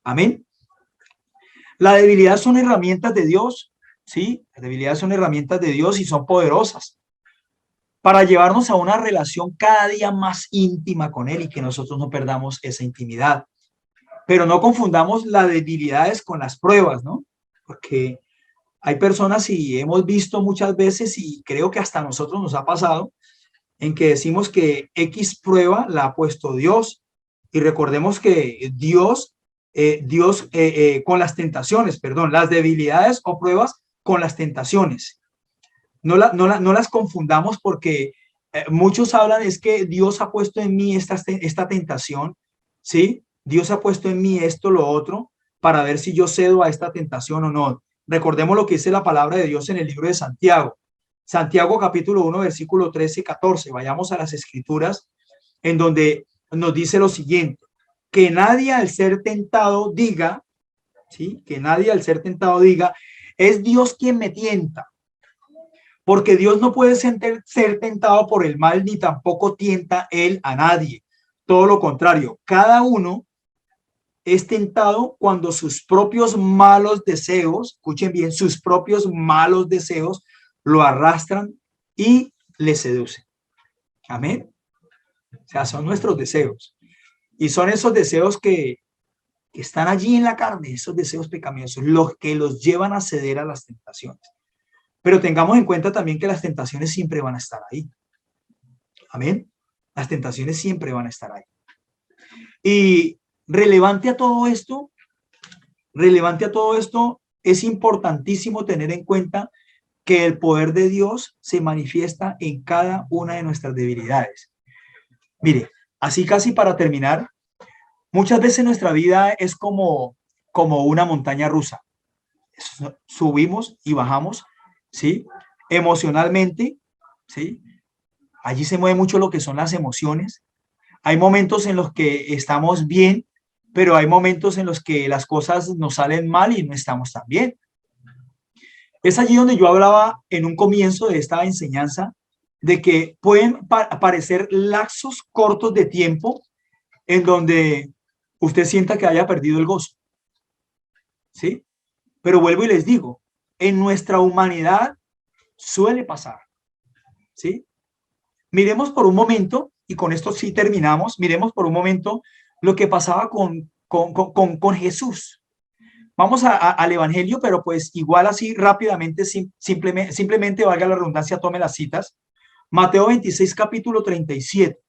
Speaker 2: Amén. La debilidad son herramientas de Dios, ¿sí? Las debilidades son herramientas de Dios y son poderosas para llevarnos a una relación cada día más íntima con Él y que nosotros no perdamos esa intimidad. Pero no confundamos las debilidades con las pruebas, ¿no? Porque hay personas, y hemos visto muchas veces, y creo que hasta a nosotros nos ha pasado, en que decimos que X prueba la ha puesto Dios, y recordemos que Dios con las tentaciones, perdón, las debilidades o pruebas con las tentaciones. No las confundamos, porque muchos hablan es que Dios ha puesto en mí esta tentación, ¿sí? Dios ha puesto en mí esto, lo otro, para ver si yo cedo a esta tentación o no. Recordemos lo que dice la palabra de Dios en el libro de Santiago. Santiago capítulo 1, versículo 13 y 14. Vayamos a las escrituras en donde nos dice lo siguiente: que nadie al ser tentado diga, ¿sí? Que nadie al ser tentado diga, es Dios quien me tienta. Porque Dios no puede ser tentado por el mal, ni tampoco tienta Él a nadie. Todo lo contrario, cada uno es tentado cuando sus propios malos deseos, escuchen bien, sus propios malos deseos lo arrastran y le seducen. Amén. O sea, son nuestros deseos. Y son esos deseos que están allí en la carne, esos deseos pecaminosos, los que los llevan a ceder a las tentaciones. Pero tengamos en cuenta también que las tentaciones siempre van a estar ahí. Amén. Las tentaciones siempre van a estar ahí. Y relevante a todo esto, es importantísimo tener en cuenta que el poder de Dios se manifiesta en cada una de nuestras debilidades. Mire, así casi para terminar, muchas veces nuestra vida es como una montaña rusa. Subimos y bajamos, ¿sí? Emocionalmente, ¿sí? Allí se mueve mucho lo que son las emociones. Hay momentos en los que estamos bien, pero hay momentos en los que las cosas nos salen mal y no estamos tan bien. Es allí donde yo hablaba en un comienzo de esta enseñanza de que pueden aparecer lapsos cortos de tiempo en donde usted sienta que haya perdido el gozo, ¿sí? Pero vuelvo y les digo, en nuestra humanidad suele pasar, ¿sí? Miremos por un momento, y con esto sí terminamos, miremos por un momento lo que pasaba con Jesús. Vamos al Evangelio, pero pues igual así rápidamente, simplemente valga la redundancia, tome las citas. Mateo 26, capítulo 37.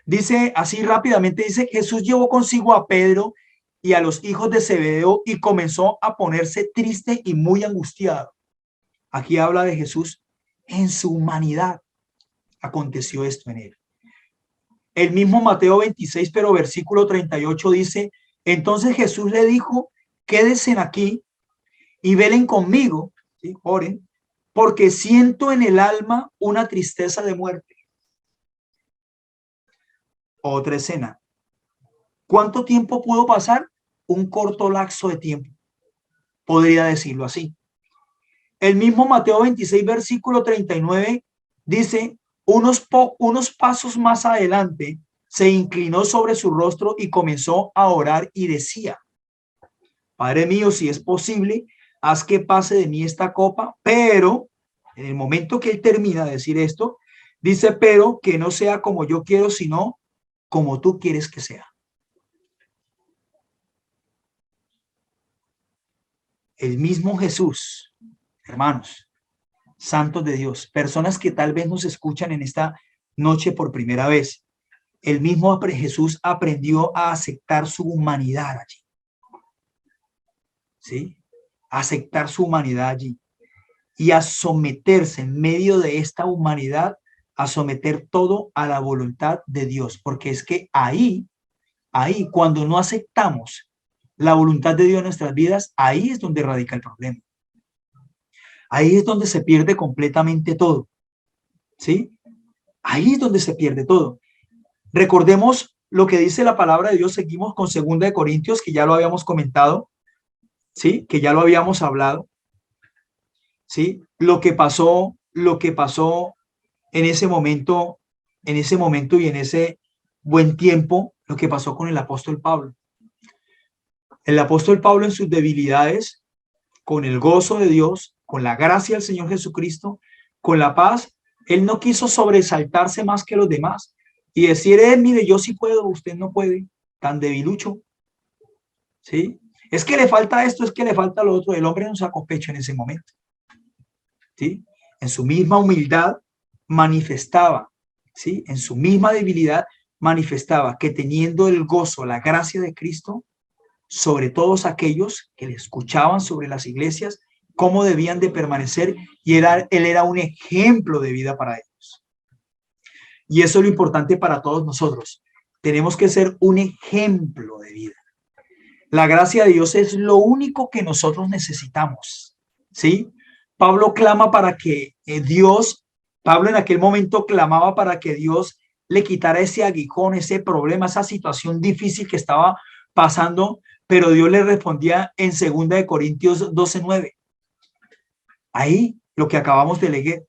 Speaker 2: Dice así rápidamente, dice, Jesús llevó consigo a Pedro y a los hijos de Zebedeo y comenzó a ponerse triste y muy angustiado. Aquí habla de Jesús en su humanidad. Aconteció esto en él. El mismo Mateo 26, pero versículo 38 dice, entonces Jesús le dijo, quédense aquí y velen conmigo, ¿sí? Oren, porque siento en el alma una tristeza de muerte. Otra escena. ¿Cuánto tiempo pudo pasar? Un corto lapso de tiempo, podría decirlo así. El mismo Mateo 26, versículo 39 dice, unos pasos más adelante, se inclinó sobre su rostro y comenzó a orar y decía, Padre mío, si es posible, haz que pase de mí esta copa, pero en el momento que él termina de decir esto, dice, pero que no sea como yo quiero, sino como tú quieres que sea. El mismo Jesús, hermanos, santos de Dios, personas que tal vez nos escuchan en esta noche por primera vez, el mismo Jesús aprendió a aceptar su humanidad allí. ¿Sí? Aceptar su humanidad allí y a someterse en medio de esta humanidad, a someter todo a la voluntad de Dios, porque es que ahí, cuando no aceptamos la voluntad de Dios en nuestras vidas, ahí es donde radica el problema. Ahí es donde se pierde completamente todo, ¿sí? Ahí es donde se pierde todo. Recordemos lo que dice la palabra de Dios, seguimos con 2 Corintios, que ya lo habíamos comentado, ¿sí? Que ya lo habíamos hablado, ¿sí? Lo que pasó en ese momento y en ese buen tiempo, lo que pasó con el apóstol Pablo. El apóstol Pablo en sus debilidades, con el gozo de Dios, con la gracia del Señor Jesucristo, con la paz, él no quiso sobresaltarse más que los demás y decir, mire, yo sí puedo, usted no puede, tan debilucho, ¿sí? Es que le falta esto, es que le falta lo otro. El hombre no sacó pecho en ese momento, ¿sí? En su misma humildad manifestaba, ¿sí? En su misma debilidad manifestaba que teniendo el gozo, la gracia de Cristo, sobre todos aquellos que le escuchaban sobre las iglesias, cómo debían de permanecer, y él era un ejemplo de vida para ellos. Y eso es lo importante para todos nosotros. Tenemos que ser un ejemplo de vida. La gracia de Dios es lo único que nosotros necesitamos, ¿sí? Pablo clama para que Pablo en aquel momento clamaba para que Dios le quitara ese aguijón, ese problema, esa situación difícil que estaba pasando, pero Dios le respondía en 2 Corintios 12:9. Ahí lo que acabamos de leer.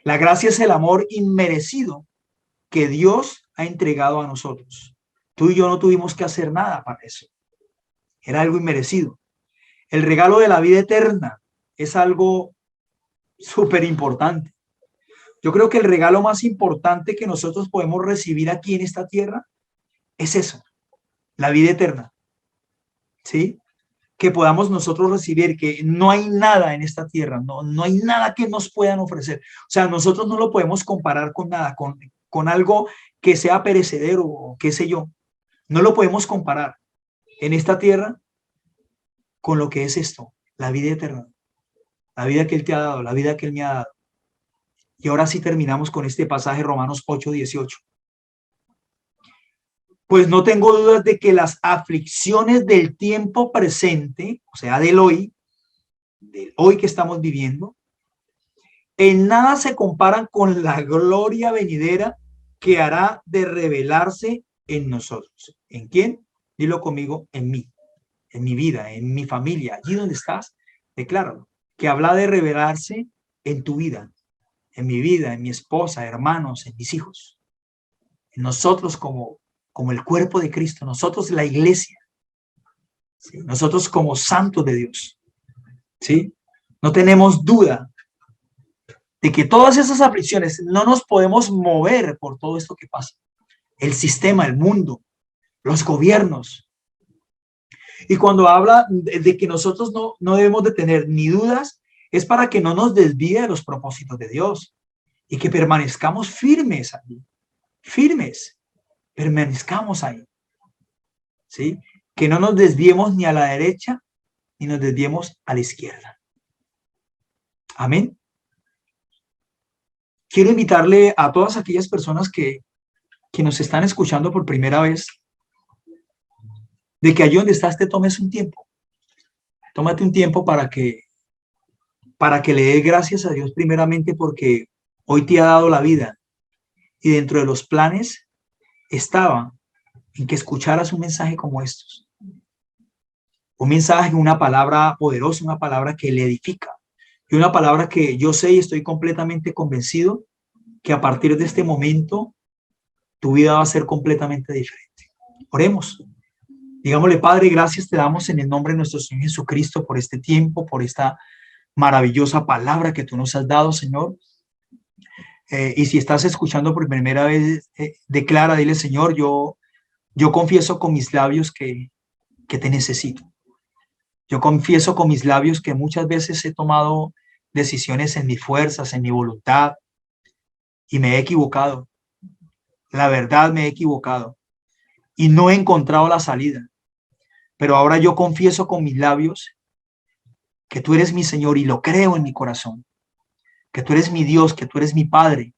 Speaker 2: La gracia es el amor inmerecido que Dios ha entregado a nosotros. Tú y yo no tuvimos que hacer nada para eso. Era algo inmerecido. El regalo de la vida eterna es algo súper importante. Yo creo que el regalo más importante que nosotros podemos recibir aquí en esta tierra es eso, la vida eterna. ¿Sí? Que podamos nosotros recibir, que no hay nada en esta tierra, no hay nada que nos puedan ofrecer. O sea, nosotros no lo podemos comparar con nada, con algo que sea perecedero o qué sé yo. No lo podemos comparar en esta tierra con lo que es esto, la vida eterna, la vida que Él te ha dado, la vida que Él me ha dado. Y ahora sí terminamos con este pasaje, Romanos 8:18. Pues no tengo dudas de que las aflicciones del tiempo presente, o sea, del hoy que estamos viviendo, en nada se comparan con la gloria venidera que hará de revelarse en nosotros. ¿En quién? Dilo conmigo, en mí, en mi vida, en mi familia, allí donde estás, decláralo, que habla de revelarse en tu vida, en mi vida, en mi esposa, hermanos, en mis hijos, en nosotros como como el cuerpo de Cristo, nosotros la iglesia, ¿sí? Nosotros como santos de Dios, ¿sí? No tenemos duda de que todas esas aflicciones no nos podemos mover por todo esto que pasa. El sistema, el mundo, los gobiernos. Y cuando habla de que nosotros no debemos de tener ni dudas, es para que no nos desvíe de los propósitos de Dios y que permanezcamos firmes allí, firmes, permanezcamos ahí, ¿sí? Que no nos desviemos ni a la derecha ni nos desviemos a la izquierda. Amén. Quiero invitarle a todas aquellas personas que nos están escuchando por primera vez, de que allí donde estás te tomes un tiempo. Tómate un tiempo para que le des gracias a Dios primeramente porque hoy te ha dado la vida y dentro de los planes estaba en que escucharas un mensaje como estos. Un mensaje, una palabra poderosa, una palabra que le edifica y una palabra que yo sé y estoy completamente convencido que a partir de este momento tu vida va a ser completamente diferente. Oremos. Digámosle, Padre, gracias te damos en el nombre de nuestro Señor Jesucristo por este tiempo, por esta maravillosa palabra que tú nos has dado, Señor. Y si estás escuchando por primera vez, declara, dile, Señor, yo confieso con mis labios que te necesito. Yo confieso con mis labios que muchas veces he tomado decisiones en mis fuerzas, en mi voluntad, y me he equivocado. La verdad, me he equivocado y no he encontrado la salida. Pero ahora yo confieso con mis labios que tú eres mi Señor y lo creo en mi corazón, que tú eres mi Dios, que tú eres mi Padre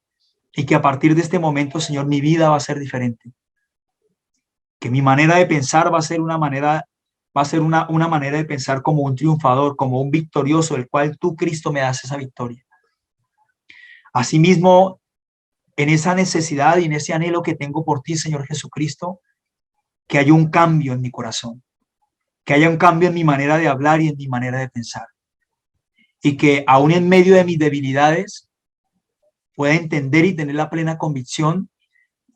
Speaker 2: y que a partir de este momento, Señor, mi vida va a ser diferente. Que mi manera de pensar va a ser una manera de pensar como un triunfador, como un victorioso, el cual tú, Cristo, me das esa victoria. Asimismo, en esa necesidad y en ese anhelo que tengo por ti, Señor Jesucristo, que haya un cambio en mi corazón, que haya un cambio en mi manera de hablar y en mi manera de pensar. Y que aún en medio de mis debilidades pueda entender y tener la plena convicción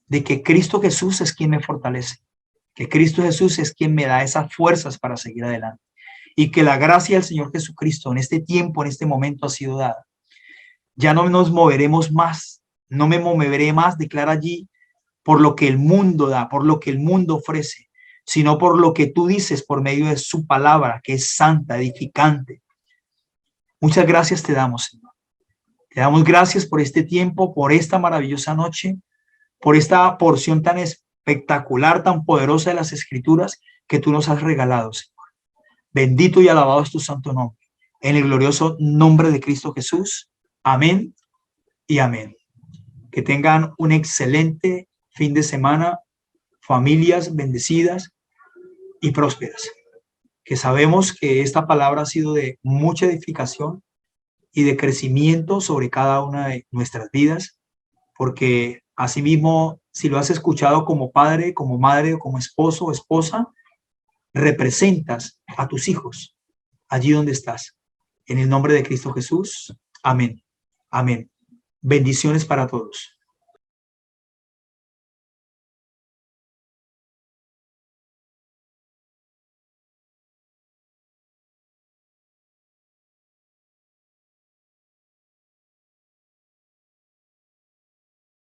Speaker 2: de que Cristo Jesús es quien me fortalece, que Cristo Jesús es quien me da esas fuerzas para seguir adelante. Y que la gracia del Señor Jesucristo en este tiempo, en este momento ha sido dada. Ya no nos moveremos más, no me moveré más, declara allí, por lo que el mundo da, por lo que el mundo ofrece, sino por lo que tú dices por medio de su palabra, que es santa, edificante. Muchas gracias te damos, Señor. Te damos gracias por este tiempo, por esta maravillosa noche, por esta porción tan espectacular, tan poderosa de las Escrituras que tú nos has regalado, Señor. Bendito y alabado es tu santo nombre. En el glorioso nombre de Cristo Jesús. Amén y amén. Que tengan un excelente fin de semana, familias bendecidas y prósperas. Que sabemos que esta palabra ha sido de mucha edificación y de crecimiento sobre cada una de nuestras vidas, porque asimismo, si lo has escuchado como padre, como madre, como esposo o esposa, representas a tus hijos allí donde estás. En el nombre de Cristo Jesús. Amén. Amén. Bendiciones para todos.